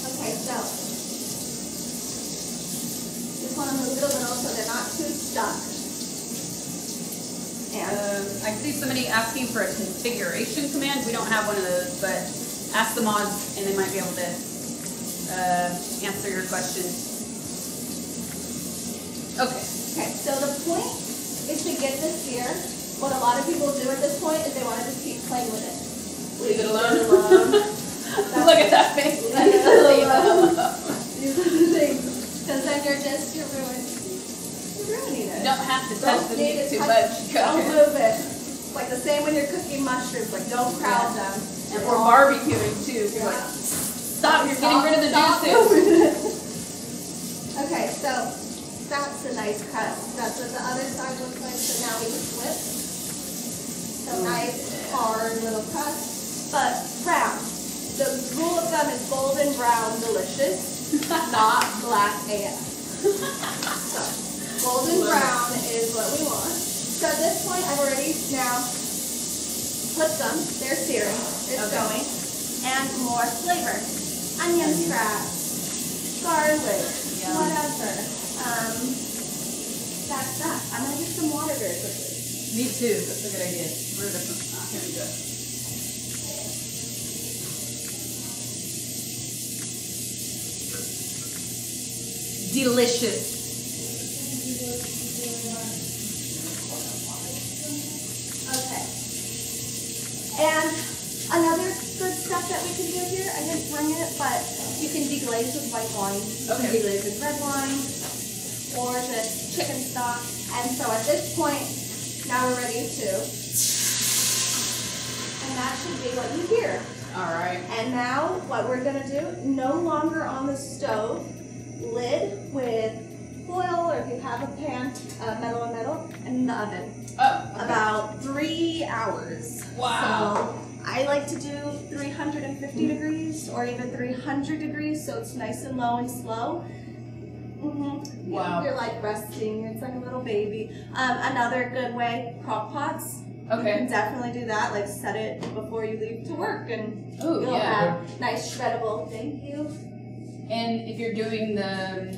Okay, so just want to move it a little so they're not too stuck. I see somebody asking for a configuration command. We don't have one of those, but ask the mods and they might be able to answer your question. Okay, so the point is to get this here. What a lot of people do at this point is they want to just keep playing with it. Leave it alone. Look at that face. Leave it alone. These are the things. Because then you're ruining it. You don't have to touch the meat too much. Don't move it. It's like the same when you're cooking mushrooms. Like don't crowd them. And we're barbecuing too. So like, stop! You're getting rid of the juices. Okay, so that's a nice crust. That's what the other side looks like. So now we can flip. So nice, hard little crust, but brown. The rule of thumb is golden brown, delicious, not black AF. So golden brown is what we want. So at this point, I've already now flipped them. They're searing. It's going. And more flavor. onion scraps, garlic, Yum. whatever. That's that. I'm gonna get some water very quickly. Me too. That's a good idea. Where the here we go. Delicious. Okay. And another good stuff that we can do here, I didn't bring it, but you can deglaze with white wine. You can deglaze with red wine, or just chicken stock. And so at this point, now we're ready to, and that should be what you hear. All right. And now what we're gonna do, no longer on the stove, lid with foil, or if you have a pan, metal on metal, and in the oven. Oh, okay. About 3 hours. Wow. So I like to do 350 degrees or even 300 degrees, so it's nice and low and slow. Mm-hmm. Wow. You're like resting. It's like a little baby. Another good way, crock pots. Okay. You can definitely do that. Like set it before you leave to work, and Oh, you'll yeah. have nice shreddable. Thank you. And if you're doing the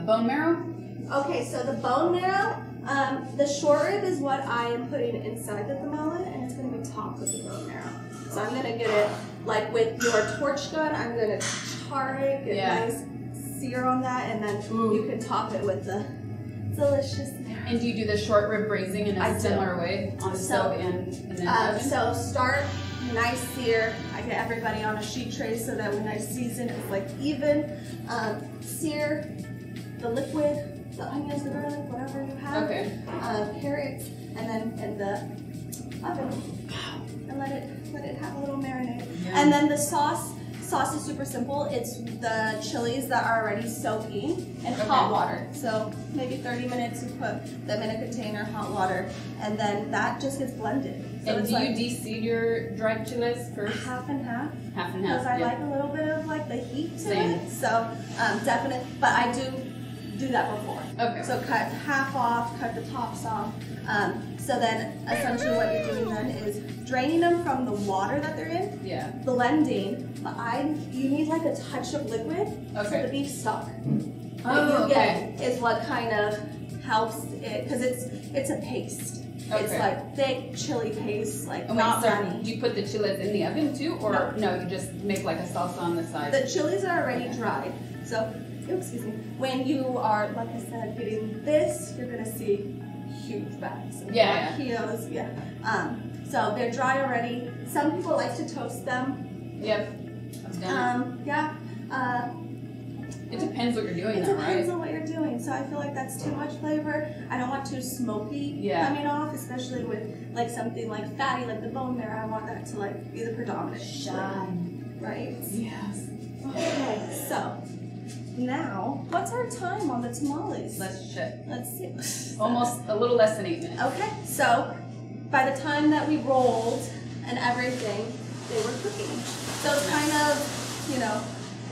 bone marrow? Okay, so the bone marrow, the short rib is what I am putting inside the tamale, and it's going to be topped with the bone marrow. So I'm going to get it, like with your torch gun, I'm going to char it, get nice sear on that, and then you can top it with the delicious marrow. And do you do the short rib braising in a similar way on the stove and then oven? So start nice sear. I get everybody on a sheet tray so that when I season, it's like even. Sear the liquid, the onions, the garlic, whatever you have. Okay. Carrots, and then in the oven, and let it have a little marinade. Yeah. And then the sauce is super simple. It's the chilies that are already soaking in hot water. So maybe 30 minutes, you put them in a container, hot water, and then that just gets blended. So And it's do like you de-seed your dried chiles first? half and half. Half and half. Because I like a little bit of like the heat to Same. it. So definitely, but I do that before. Okay. So cut half off, cut the tops off. So then essentially what you're doing then is draining them from the water that they're in, blending, but you need like a touch of liquid so the beef stock that you get is what kind of helps it, because it's a paste. Okay. It's like thick chili paste, like not runny. Do you put the chiles in the oven too, or no, you just make like a salsa on the side? The chilies are already dried, so excuse me. When you are, like I said, getting this, you're gonna see huge bags of kilos. So they're dry already. Some people like to toast them. Yep. I've done it depends what you're doing, It though, right? depends on what you're doing. So I feel like that's too much flavor. I don't want too smoky coming off, especially with like something like fatty, like the bone marrow. I want that to like be the predominant Shine. right? Yes. Okay, so now, what's our time on the tamales? Let's check. Let's see. Almost a little less than 8 minutes. Okay, so by the time that we rolled and everything, they were cooking. So it's kind of,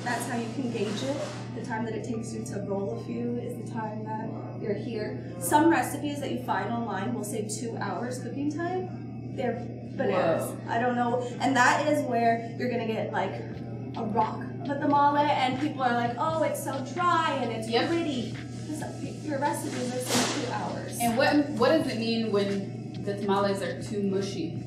that's how you can gauge it. The time that it takes you to roll a few is the time that you're here. Some recipes that you find online will say 2 hours cooking time. They're bananas. Whoa. I don't know. And that is where you're gonna get like a rock of a tamale, and people are like, oh, it's so dry and it's gritty. Your recipes are saying 2 hours. And what does it mean when the tamales are too mushy?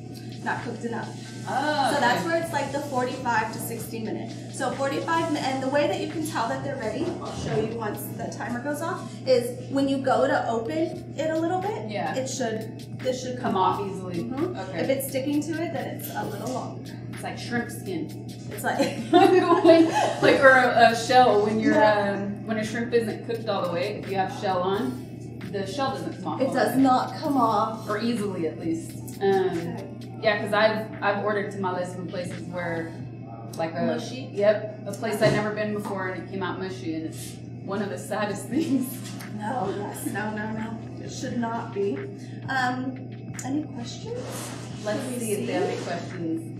Not cooked enough. Oh, so that's where it's like the 45 to 60 minutes. So 45 minutes, and the way that you can tell that they're ready, I'll show you once the timer goes off, is when you go to open it a little bit, this should come off easily. Mm-hmm. Okay. If it's sticking to it, then it's a little longer. It's like shrimp skin. It's like or a shell when you're when a shrimp isn't cooked all the way. If you have shell on, the shell doesn't come off. It does not come off, or easily at least. Yeah, because I've ordered tamales from places where like mushy. Yep, a place I'd never been before, and it came out mushy, and it's one of the saddest things. No. It should not be. Any questions? Let's see if they have any questions.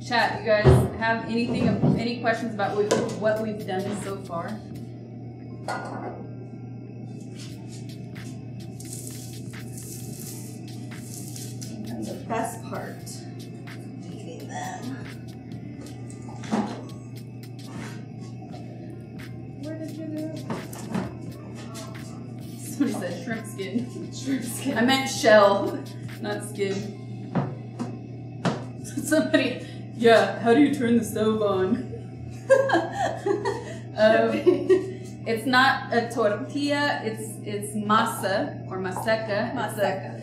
Chat, you guys have any questions about what we've done so far? And the best part, eating them. Somebody said shrimp skin. Shrimp skin. I meant shell, not skin. Somebody, yeah, how do you turn the stove on? It's not a tortilla, it's masa or maseca.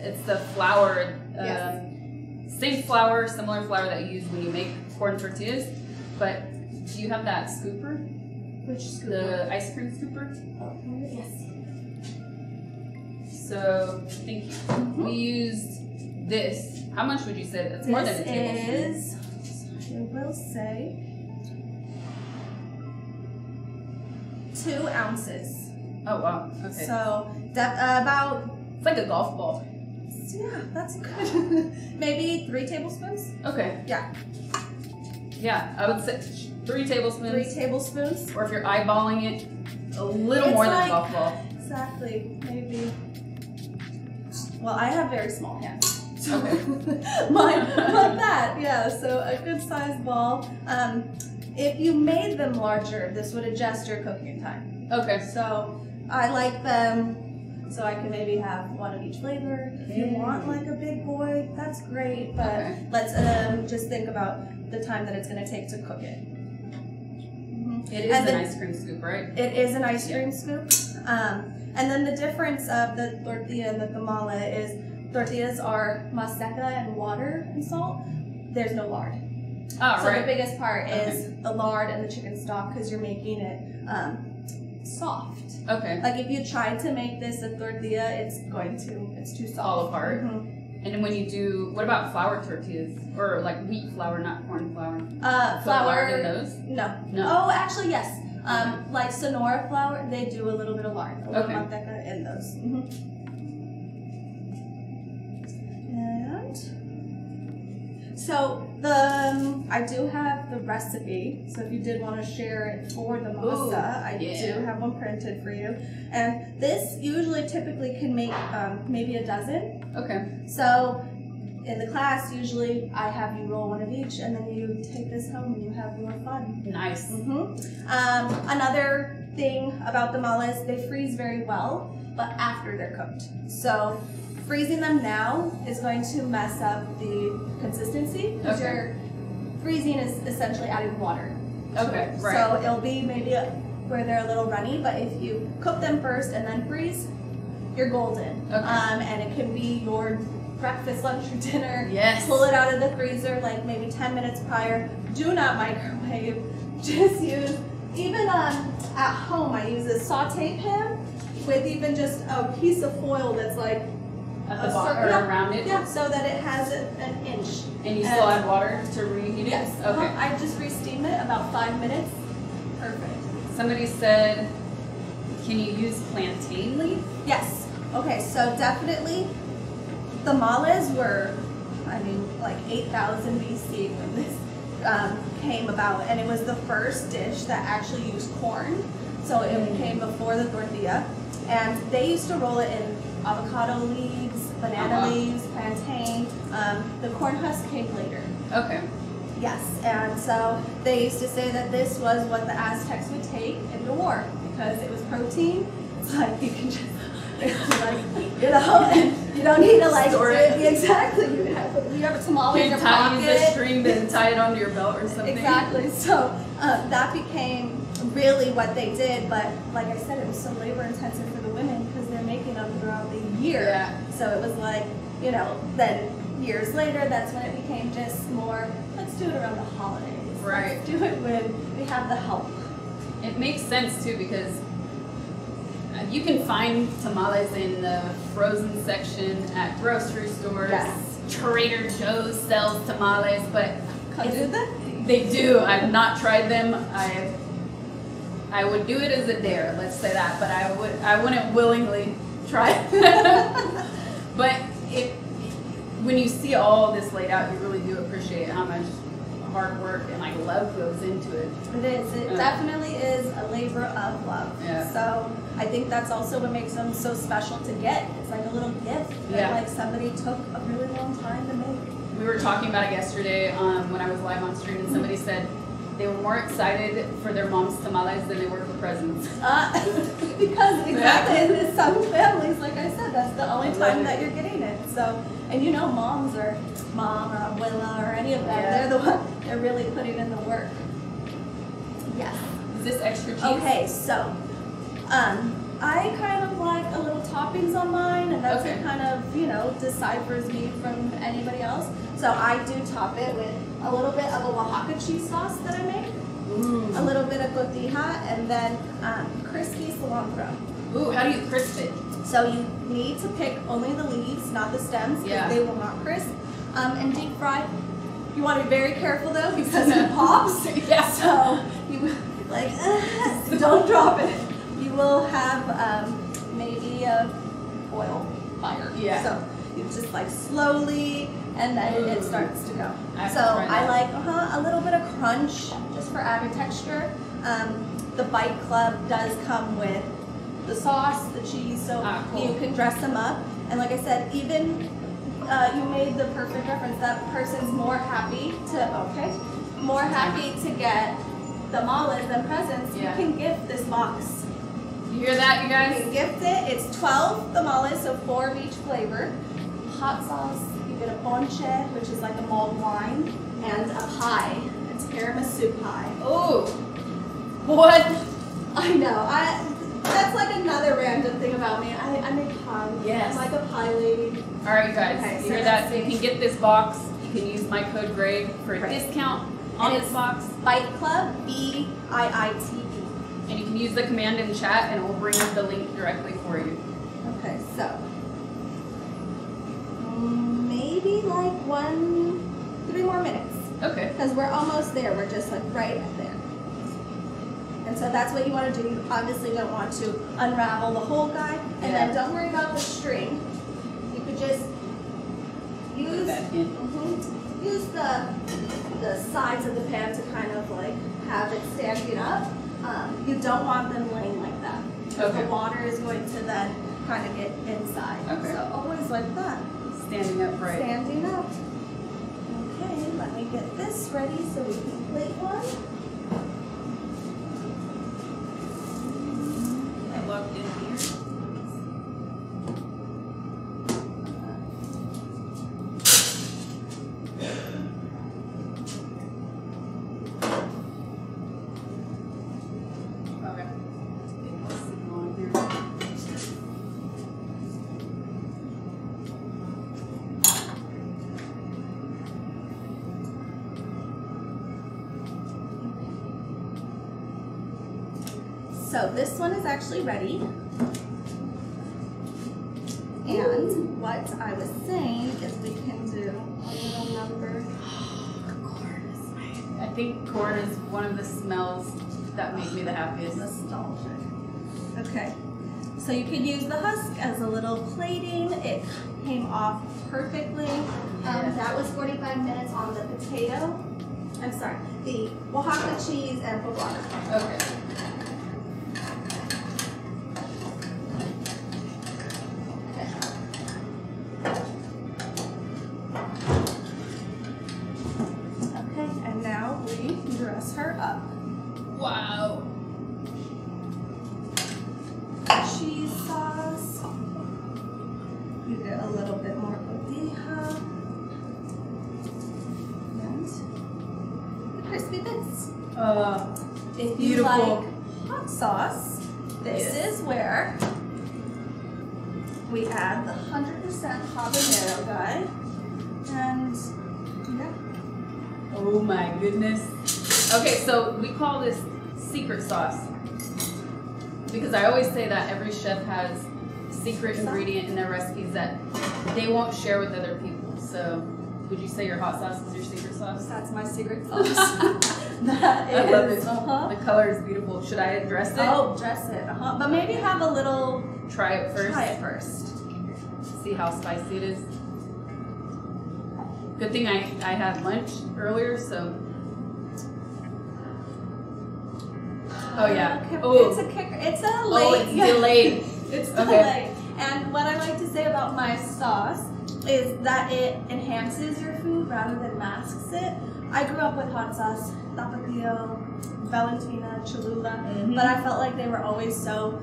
It's the flour, same flour, similar flour that you use when you make corn tortillas. But do you have that scooper? Which scooper? The ice cream scooper? Oh, yes. So, thank you. We used this. How much would you say? That's more than a tablespoon. I will say 2 ounces. Oh wow. Okay. So about. It's like a golf ball. Yeah, that's good. Maybe 3 tablespoons. Okay. Yeah. Yeah, I would say 3 tablespoons. 3 tablespoons. Or if you're eyeballing it, a little more than a golf ball. Exactly. Maybe. Well, I have very small hands. So Okay. mine like that. Yeah. So a good sized ball. If you made them larger, this would adjust your cooking time. Okay. So I like them, so I can maybe have 1 of each flavor. If you want like a big boy, that's great, but let's just think about the time that it's going to take to cook it. It is an ice cream scoop, right? It is an ice cream scoop. And then the difference of the tortilla and the tamale is tortillas are maseca and water and salt. There's no lard. Oh, so right. the biggest part is the lard and the chicken stock because you're making it soft. Okay. Like if you tried to make this a tortilla, it's too soft. Fall apart. And then when you do, what about flour tortillas? Or like wheat flour, not corn flour? Flour. In those? No. No. Oh, actually, yes. Like Sonora flour, they do a little bit of lard, a little manteca in those. And so I do have the recipe. So if you did want to share it for the masa, I do have one printed for you. And this typically can make maybe a dozen. Okay. So in the class, usually I have you roll 1 of each, and then you take this home and you have your fun. Nice. Another thing about the tamales, they freeze very well, but after they're cooked. So freezing them now is going to mess up the consistency because you're freezing is essentially adding water. Okay, right. So it'll be maybe where they're a little runny, but if you cook them first and then freeze, you're golden. Okay. And it can be your breakfast, lunch, or dinner. Yes. Pull it out of the freezer like maybe 10 minutes prior. Do not microwave. Just use, even at home, I use a saute pan with even just a piece of foil that's like at the bottom or around it? Yeah, so that it has an inch. And you still add water to reheat it? Yes. Okay. I just re-steam it about 5 minutes. Perfect. Somebody said, can you use plantain leaf? Yes. Okay, so definitely tamales were, like 8,000 BC when this came about, and it was the first dish that actually used corn. So it came before the tortilla, and they used to roll it in avocado leaves, banana leaves, plantain. The corn husk came later. Okay. Yes, and so they used to say that this was what the Aztecs would take into war because it was protein. It's like you can just, and you don't need to store it. Exactly. You have a tamale in your pocket. Use the string and tie it onto your belt or something. Exactly. So that became really what they did. But like I said, it was so labor intensive for the women because they're making them throughout the year. Yeah. So it was like, then years later, that's when it became just more, let's do it around the holidays. Right. Let's do it when we have the help. It makes sense too because you can find tamales in the frozen section at grocery stores. Yes. Trader Joe's sells tamales, but do they? They do. I've not tried them. I would do it as a dare, let's say that, but I wouldn't willingly try it. But when you see all this laid out, you really do appreciate how much hard work and love goes into it. It is. It definitely is a labor of love. Yeah. So I think that's also what makes them so special to get. It's like a little gift that somebody took a really long time to make. We were talking about it yesterday when I was live on stream, and somebody said, they were more excited for their mom's tamales than they were for presents. Because exactly in some families, like I said, that's the only time that you're getting it. So, and you know, moms or mom or abuela or any of them, Yeah. they're really putting in the work. Yes. Is this extra cheese? Okay, so I kind of like a little toppings on mine, and that's what kind of, you know, deciphers me from anybody else. So I do top it with a little bit of a Oaxaca cheese sauce that I make, a little bit of cotija, and then crispy cilantro. Ooh, how do you crisp it? So you need to pick only the leaves, not the stems, because they will not crisp. And deep fry. You want to be very careful though, because it pops. Yeah. So you like don't drop it. You will have maybe a oil fire. Yeah. So you just like slowly, and then it starts to go. So I like a little bit of crunch just for added texture. The Bite Club does come with the sauce, the cheese, so you can dress them up. And like I said, even you made the perfect reference. That person's more happy to get tamales than presents. You can gift this box. You hear that, you guys? You can gift it. It's 12 tamales, so 4 of each flavor. Hot sauce. You get a ponche, which is like a mulled wine, and a pie. A tiramisu pie. Oh, what? I know. That's like another random thing about me. I make pies. Yes. I'm like a pie lady. All right, guys. Okay, you so hear that? So you can get this box. You can use my code GRAY for a discount on this box. Bite Club, BIITE. And you can use the command in chat, and it will bring up the link directly for you. Okay, so maybe like 3 more minutes. Okay. Because we're almost there. We're just like right there. And so that's what you want to do. You obviously don't want to unravel the whole guy. And then don't worry about the string. You could just use use the sides of the pan to kind of like have it standing up. You don't want them laying like that. Because the water is going to then kind of get inside. Okay. So always like that. Standing upright. Standing up. Okay, let me get this ready so we can plate one. I logged in here. So this one is actually ready. And what I was saying is we can do a little number. I think corn is one of the smells that make me the happiest. Nostalgic. Okay. So you can use the husk as a little plating. It came off perfectly. That was 45 minutes on the potato. I'm sorry, the Oaxaca cheese and poblano. Okay. Dress her up. Wow. Cheese sauce. You get a little bit more cotija. And the crispy bits. If you like hot sauce, this is where we add the 100% habanero guy. And oh my goodness. Okay, so we call this secret sauce because I always say that every chef has a secret ingredient in their recipes that they won't share with other people. So would you say your hot sauce is your secret sauce? That's my secret sauce. That is. I love it. The color is beautiful. Should I dress it? Oh, dress it. But maybe have a little... Try it first. Try it first. See how spicy it is. Good thing I had lunch earlier, so... Oh yeah. Oh, it's a kicker. It's a late. Oh, it's delayed. It's delayed. And what I like to say about my sauce is that it enhances your food rather than masks it. I grew up with hot sauce, tapatio, Valentina, Cholula, but I felt like they were always so,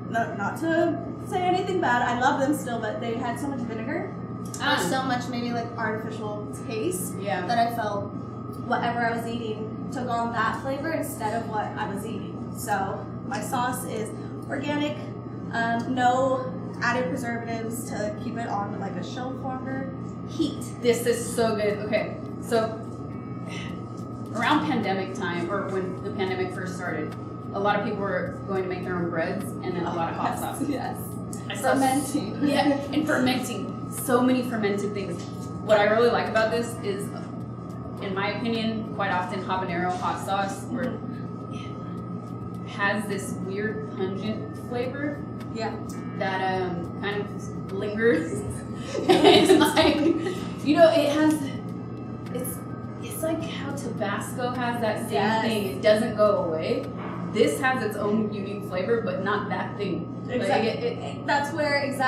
not to say anything bad, I love them still, but they had so much vinegar, or so much maybe like artificial taste, that I felt whatever I was eating took on that flavor instead of what I was eating. So my sauce is organic, no added preservatives to keep it on like a shelf longer heat. This is so good. Okay, so around pandemic time, or when the pandemic first started, a lot of people were going to make their own breads and then a lot of hot sauce. Yes. Fermenting. Yeah, and fermenting. So many fermented things. What I really like about this is, in my opinion, quite often habanero hot sauce or it has this weird pungent flavor. Yeah. That kind of lingers. It's like, you know, it has, it's like how Tabasco has that same thing. It doesn't go away. This has its own unique flavor, but not that thing. Exactly. Like that's where it's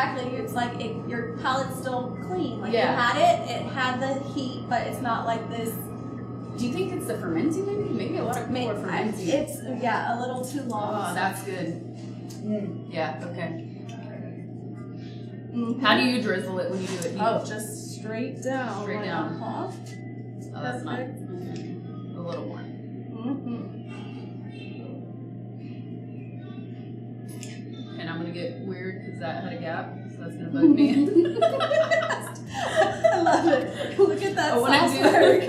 like your palate's still clean. Like you had it had the heat, but it's not like this. Do you think it's the fermenting maybe? Maybe a lot of people are fermenting. It's, a little too long. Oh, that's good. Yeah, okay. How do you drizzle it when you do it? Oh, just straight down. Straight down. Oh, that's nice. A little more. And I'm gonna get weird because that had a gap, so that's gonna bug me. I love it. Look at that sauce work.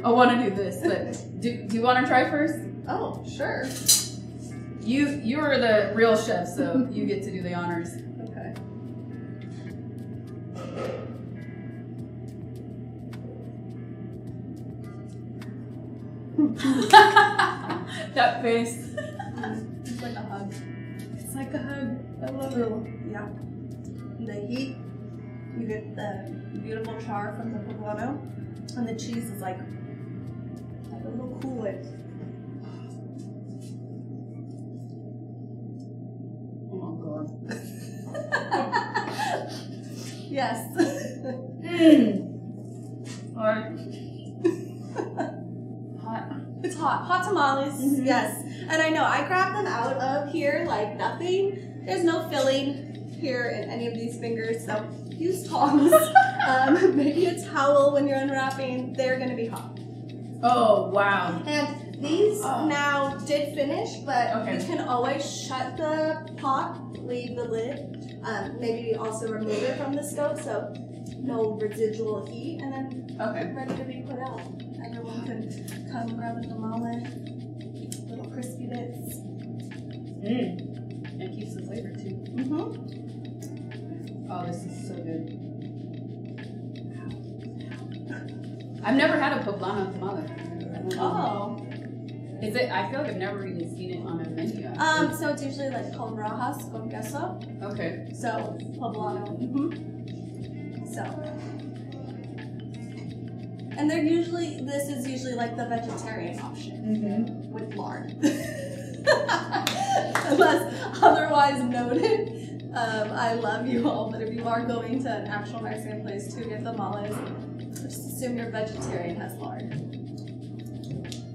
I want to do this, but do you want to try first? Oh, sure. You are the real chef, so you get to do the honors. Okay. That face. It's like a hug. It's like a hug. I love it. Yeah. And the heat, you get the beautiful char from the poblano, and the cheese is like a little coolant. Oh god. Yes. Hot. It's hot. Hot tamales. Yes. And I know I grabbed them out of here like nothing. There's no filling here in any of these fingers, so use tongs. Maybe a towel when you're unwrapping. They're gonna be hot. Oh wow. And these now did finish, but you can always shut the pot, leave the lid, maybe also remove it from the stove so no residual heat, and then ready to be put out. Everyone can come grab a tamale, little crispy bits. It keeps the flavor too. Oh, this is so good. I've never had a poblano tamale. Oh. Is it? I feel like I've never even seen it on a menu. So it's usually like called rajas con queso. Okay. So poblano. So. And they're usually, this is usually like the vegetarian option with lard. Unless otherwise noted. I love you all, but if you are going to an actual Mexican place to get tamales, just assume your vegetarian has lard.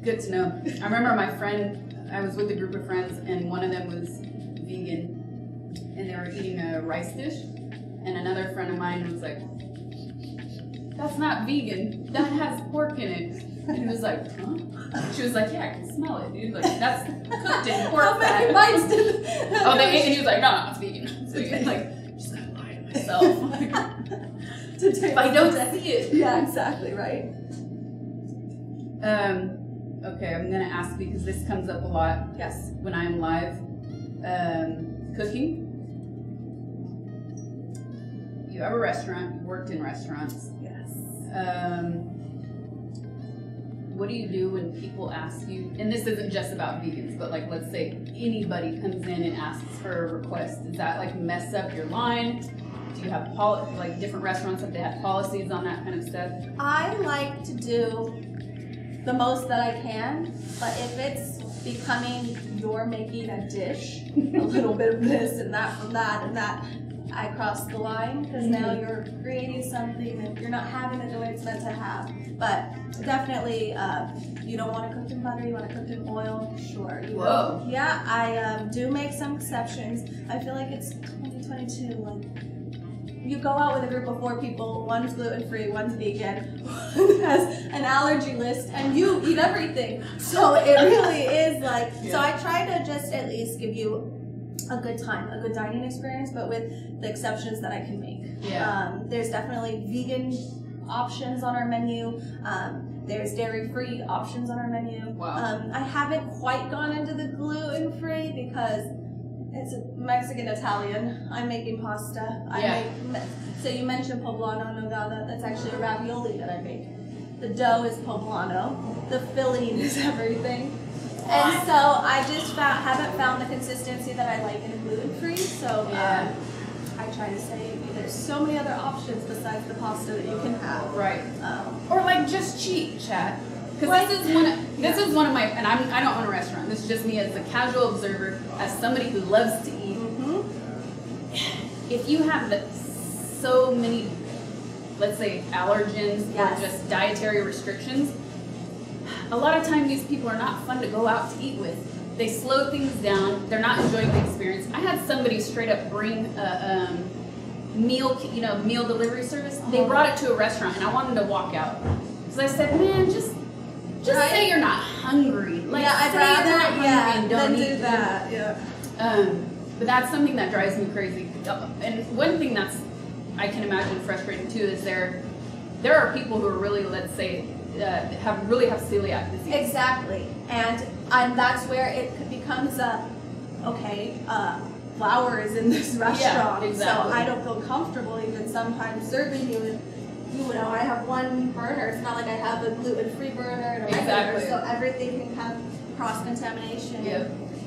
Good to know. I remember my friend, I was with a group of friends, and one of them was vegan, and they were eating a rice dish, and another friend of mine was like, "That's not vegan, that has pork in it." And he was like, "Huh?" She was like, "Yeah, I can smell it, dude. Like, that's cooked in pork fat." Oh, they ate, and he was like, "No, it's vegan." So he was like, just gotta lie to myself. If I don't see it. Yeah, exactly, right. Okay, I'm gonna ask because this comes up a lot. Yes. When I'm live, cooking. You have a restaurant. You worked in restaurants. Yes. What do you do when people ask you? And this isn't just about vegans, but like, let's say anybody comes in and asks for a request. Does that like mess up your line? Do you have like different restaurants that they have policies on that kind of stuff? I like to do the most that I can, but if it's becoming you're making a dish, a little bit of this and that from that and that, I crossed the line because now you're creating something and you're not having it the way it's meant to have. But definitely, you don't want to cook in butter, you want to cook in oil, sure. You will. Yeah, I do make some exceptions. I feel like it's 2022, like, you go out with a group of 4 people, one's gluten-free, one's vegan, one has an allergy list, and you eat everything. So it really is like, so I try to just at least give you a good time, a good dining experience, but with the exceptions that I can make. There's definitely vegan options on our menu. There's dairy-free options on our menu. I haven't quite gone into the gluten-free because it's a Mexican-Italian. I'm making pasta. So you mentioned poblano nogada. That's actually a ravioli that I make. The dough is poblano. The filling is everything. And so I just haven't found the consistency that I like in a gluten-free. So I try to say there's so many other options besides the pasta that you can have. Right. Or like just cheat, chat. Because this is one of my, and I don't own a restaurant. This is just me as a casual observer, as somebody who loves to eat. If you have so many, let's say, allergens or just dietary restrictions, a lot of times these people are not fun to go out to eat with. They slow things down. They're not enjoying the experience. I had somebody straight up bring a meal delivery service. They brought it to a restaurant, and I wanted to walk out. So I said, man, just say you're not hungry. Like, I'd rather and don't do that. But that's something that drives me crazy. And one thing that's I can imagine frustrating too is there are people who are really, let's say, have celiac disease. Exactly, and that's where it becomes flour is in this restaurant, so I don't feel comfortable even sometimes serving you. And, I have one burner. It's not like I have a gluten-free burner and a regular, so everything can have cross-contamination.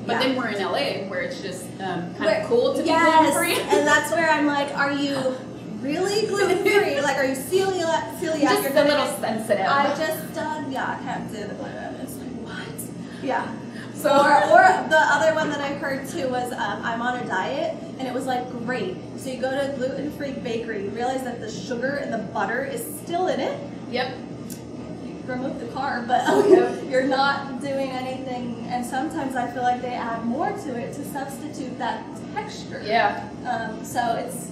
But then we're in LA where it's just kind of cool to be gluten-free. And that's where I'm like, are you really gluten-free? Like, are you celiac? Just a little sensitive. I just I can't do the gluten. It's like, what? So, or the other one that I heard too was I'm on a diet, and it was like, great. So you go to a gluten-free bakery, you realize that the sugar and the butter is still in it. You remove the carb, but you're not doing anything. And sometimes I feel like they add more to it to substitute that texture. So it's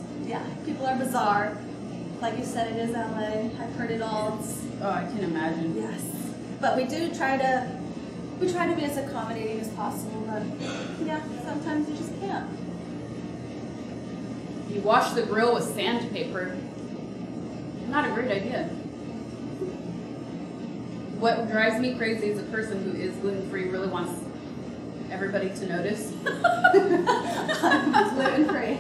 people are bizarre. Like you said, it is LA. I've heard it all. I can imagine. Yes, but we do try to. We try to be as accommodating as possible, but sometimes you just can't. You wash the grill with sandpaper. Not a great idea. What drives me crazy is a person who is gluten-free really wants everybody to notice. I'm gluten-free.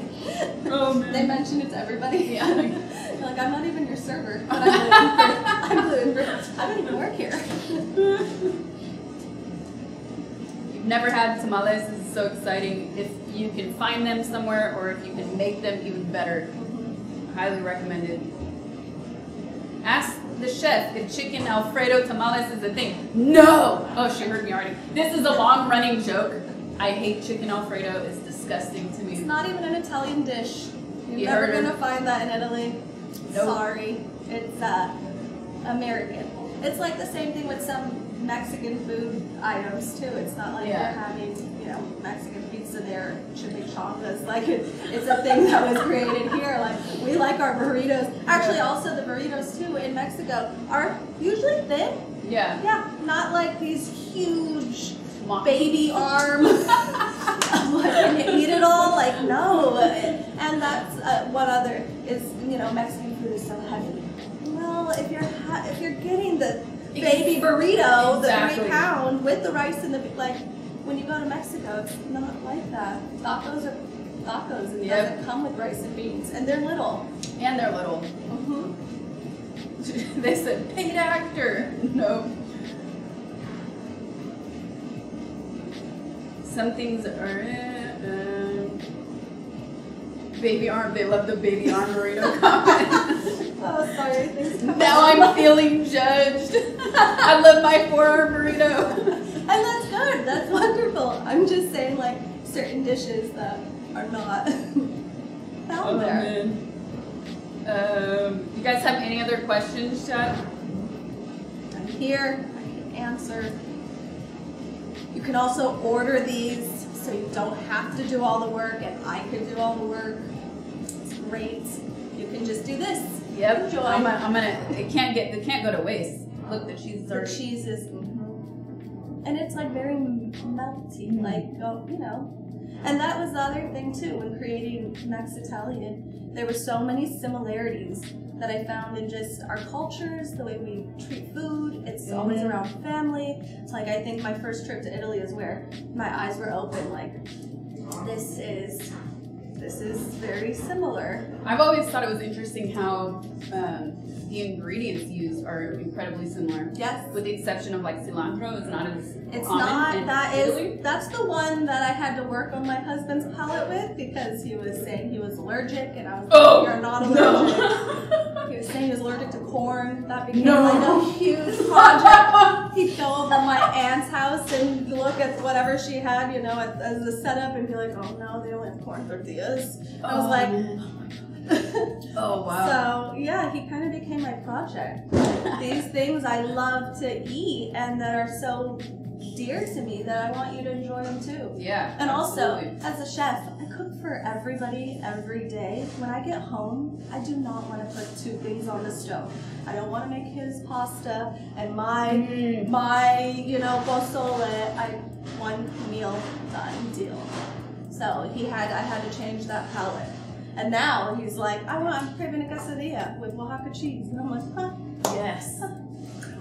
Oh man. They mention it to everybody. They're like, I'm not even your server, but I'm gluten-free. I don't even work here. Never had tamales. This is so exciting. If you can find them somewhere or if you can make them, even better. Highly recommended. Ask the chef if chicken Alfredo tamales is a thing. No! Oh, she heard me already. This is a long-running joke. I hate chicken Alfredo. It's disgusting to me. It's not even an Italian dish. You're never going to find that in Italy. Nope. Sorry. It's American. It's like the same thing with some Mexican food items too. It's not like you're having, Mexican pizza there, chimichangas. Like it's a thing that was created here. Like we like our burritos. Actually, also the burritos too in Mexico are usually thin. Not like these huge baby arm. Like, can you eat it all? Like no. And that's what other is. Mexican food is so heavy. Well, if you're getting the baby burrito, the 3 pound with the rice and when you go to Mexico, it's not like that. Tacos are tacos and it doesn't come with rice and beans, and they're little. They said paid actor. No. Some things are baby arm. They love the baby arm burrito comment. Oh, sorry. Now I'm feeling judged. I love my forearm burrito. And that's good. That's wonderful. I'm just saying, like, certain dishes that are not. found there. You guys have any other questions, chat? I'm here. I can answer. You can also order these so you don't have to do all the work, and I could do all the work. It's great. You can just do this. Yep. Enjoy. I'm gonna. It can't go to waste. Look, the cheese is The already. cheese is, and it's like very melty, like you know. And that was the other thing too when creating Mexitalian. There were so many similarities that I found in just our cultures, the way we treat food. It's always around family. It's like I think my first trip to Italy is where my eyes were open. Like this is very similar. I've always thought it was interesting how the ingredients used are incredibly similar. Yes. With the exception of like cilantro, it's not as It's common not. in That Italy. is. That's the one that I had to work on my husband's palate with because he was saying he was allergic, and I was like, "You're not allergic." No. He was saying he was allergic to corn. That became No. like a huge project. He'd go over to my aunt's house and look at whatever she had, you know, as a setup, and be like, "Oh no, they only have corn tortillas." I was like, "Oh wow." So yeah, he kind of became my project. These things I love to eat and that are so dear to me that I want you to enjoy them too. Yeah. And absolutely. also, as a chef, I cook for everybody every day. When I get home, I do not want to put two things on the stove. I don't want to make his pasta and my you know, pozole. One meal done deal. So I had to change that palate. And now he's like, I'm craving a quesadilla with Oaxaca cheese. And I'm like, huh? Yes.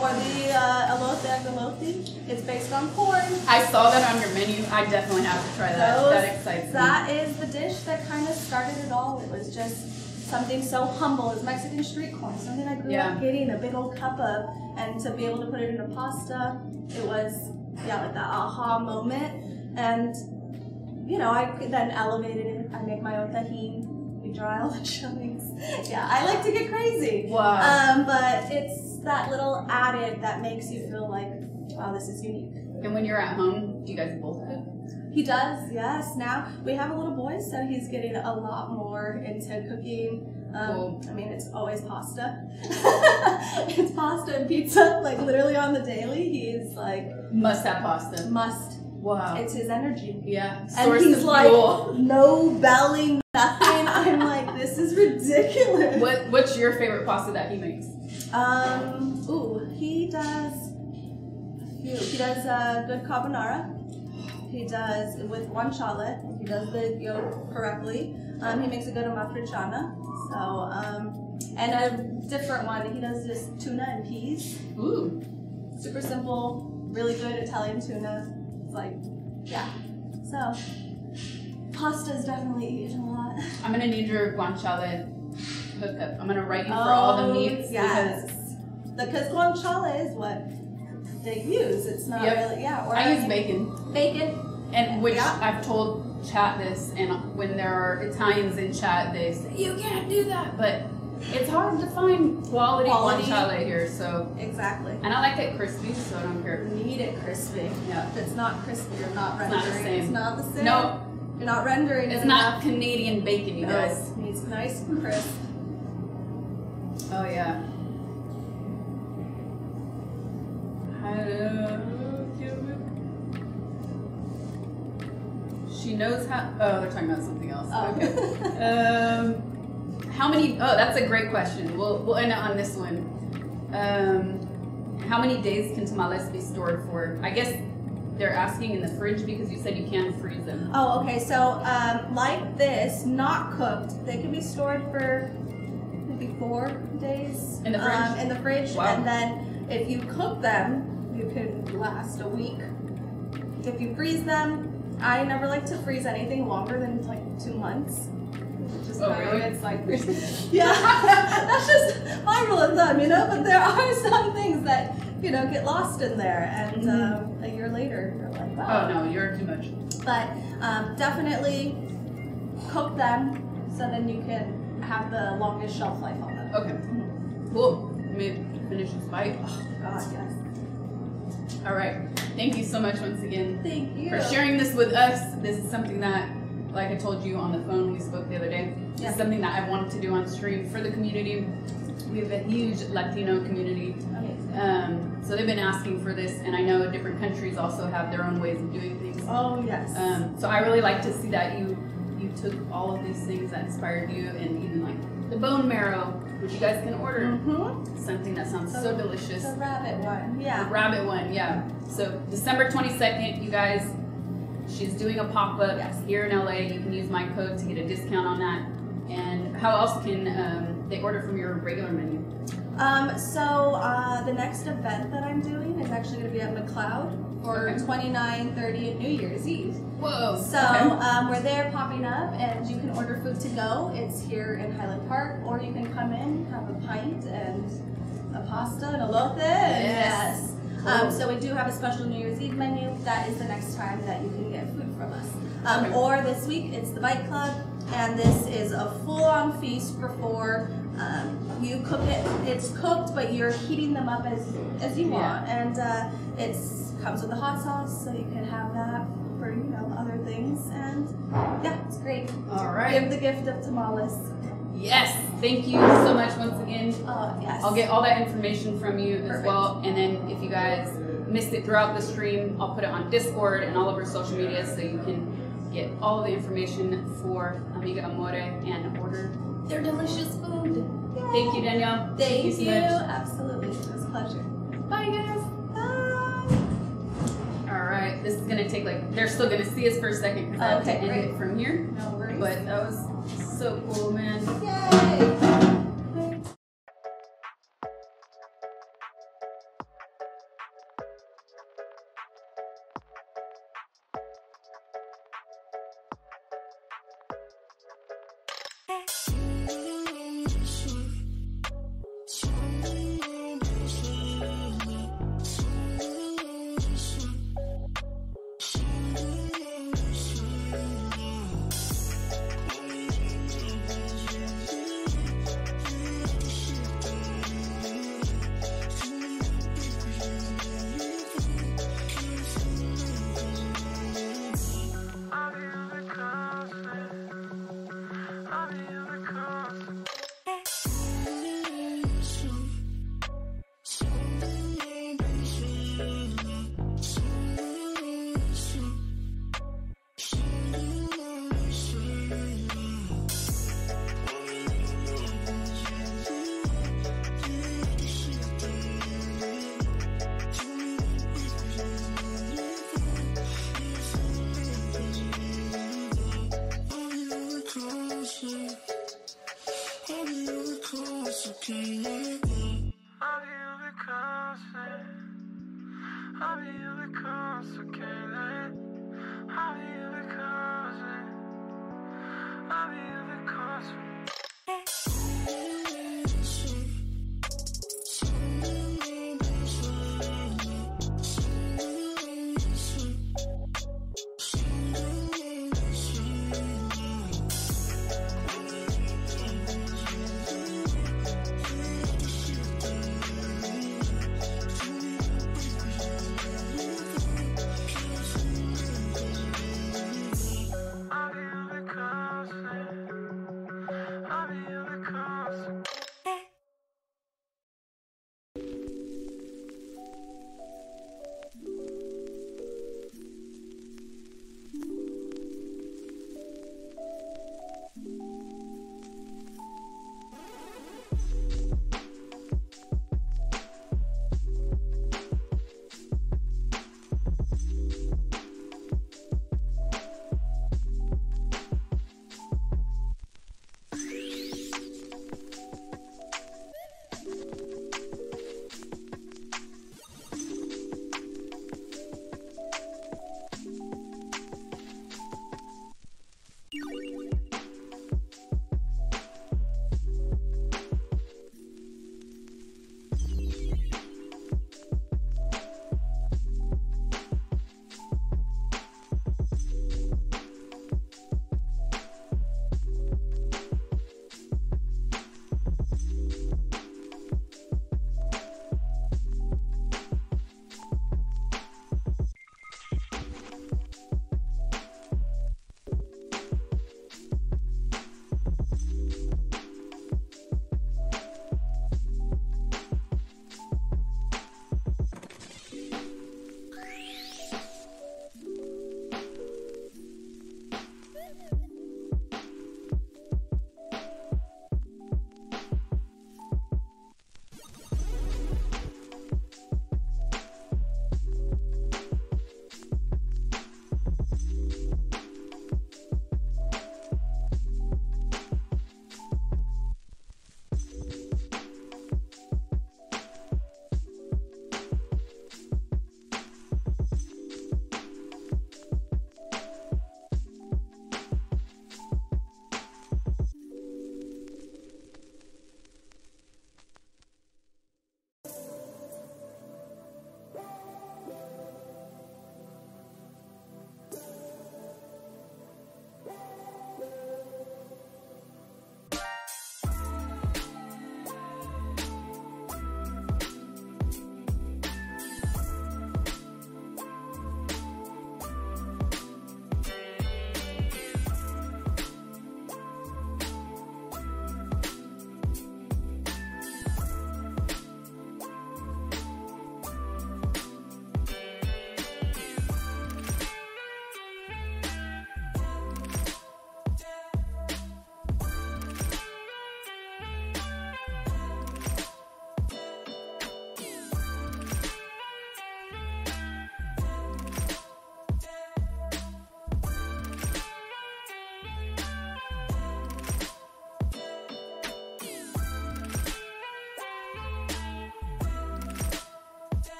Or the elote agalote. It's based on corn. I saw that on your menu. I definitely have to try that. That excites me. That is the dish that kind of started it all. It was just something so humble. It's Mexican street corn. Something I grew up getting a big old cup of. And to be able to put it in a pasta, it was, like that aha moment. And, you know, I then elevated it. I make my own tahini. We dry all the chilies. Yeah, I like to get crazy. Wow. But it's that little added that makes you feel like, wow, this is unique. And when you're at home, do you guys both cook? He does, yes. Now we have a little boy, so he's getting a lot more into cooking. Cool. I mean, it's always pasta. It's pasta and pizza, like literally on the daily. He's like Must have pasta. must. Wow. It's his energy. Yeah. And Source he's of like, fuel. no belly, nothing. I'm like, this is ridiculous. What's your favorite pasta that he makes? He does a few. He does good carbonara. He does with guanciale. He does the yolk correctly. He makes a good amatriciana. So, and a different one. He does this tuna and peas. Ooh. Super simple, really good Italian tuna. It's like, yeah. So, pasta is definitely eaten a lot. I'm gonna need your guanciale hookup. I'm gonna write you for all the meats. Yes. Because guanciale is what they use. It's not really, Or I use bacon. Bacon. And which I've told chat this, and when there are Italians in chat, they say, you can't do that. But it's hard to find quality guanciale here, so. Exactly. And I like it crispy, so I don't care. You need it crispy. Yeah. If it's not crispy, you're not It's rendering. not the same. It's not the same. No. You're not rendering It's it not enough. Canadian bacon, you guys. It needs nice and crisp. Oh, yeah. She knows how. Oh, they're talking about something else. Oh. Okay. How many? Oh, that's a great question. We'll end on this one. How many days can tamales be stored for? I guess they're asking in the fridge because you said you can freeze them. Oh, okay. So, like this, not cooked, they can be stored for maybe 4 days In the fridge? In the fridge, Wow. and then if you cook them, you can last a week. If you freeze them, I never like to freeze anything longer than like 2 months. Just really? It's like, yeah, that's just my rule of thumb, you know. But there are some things that get lost in there, and a year later you're like, wow. Oh no, you're too much. But definitely cook them so then you can have the longest shelf life on them. Okay. Cool. Let me finish this bite. Oh God, yes. All right. Thank you so much once again Thank you for sharing this with us. This is something that like I told you on the phone when we spoke the other day, it's something that I wanted to do on stream for the community. We have a huge Latino community. So they've been asking for this, and I know different countries also have their own ways of doing things. Oh, yes. So I really like to see that you took all of these things that inspired you, and even like the bone marrow, which you guys can order. Something that sounds so delicious. The rabbit one, yeah. The rabbit one, yeah. So December 22nd, you guys, she's doing a pop-up here in LA. You can use my code to get a discount on that. And how else can they order from your regular menu? The next event that I'm doing is actually going to be at McLeod for 29, 30, and New Year's Eve. Whoa. So we're there popping up, and you can order food to go. It's here in Highland Park, or you can come in, have a pint and a pasta and a lote. Yes. Cool. So we do have a special New Year's Eve menu. That is the next time that you can get food from us. Or this week, it's the Bike Club, and this is a full-on feast for 4. You cook it, it's cooked, but you're heating them up as you want. And it comes with a hot sauce, so you can have that for, you know, other things. And yeah, it's great. All right. Give the gift of tamales. Yes, thank you so much once again. Yes. I'll get all that information from you as well. And then if you guys missed it throughout the stream, I'll put it on Discord and all of our social media so you can get all of the information for AMIGAAMORE and order their delicious food. Yay. Thank you, Danielle. Thank you so much. Absolutely. It was a pleasure. Bye, guys. Bye. All right, this is gonna take they're still gonna see us for a second because I have to end it from here. No worries. But that was so cool, man. Yay.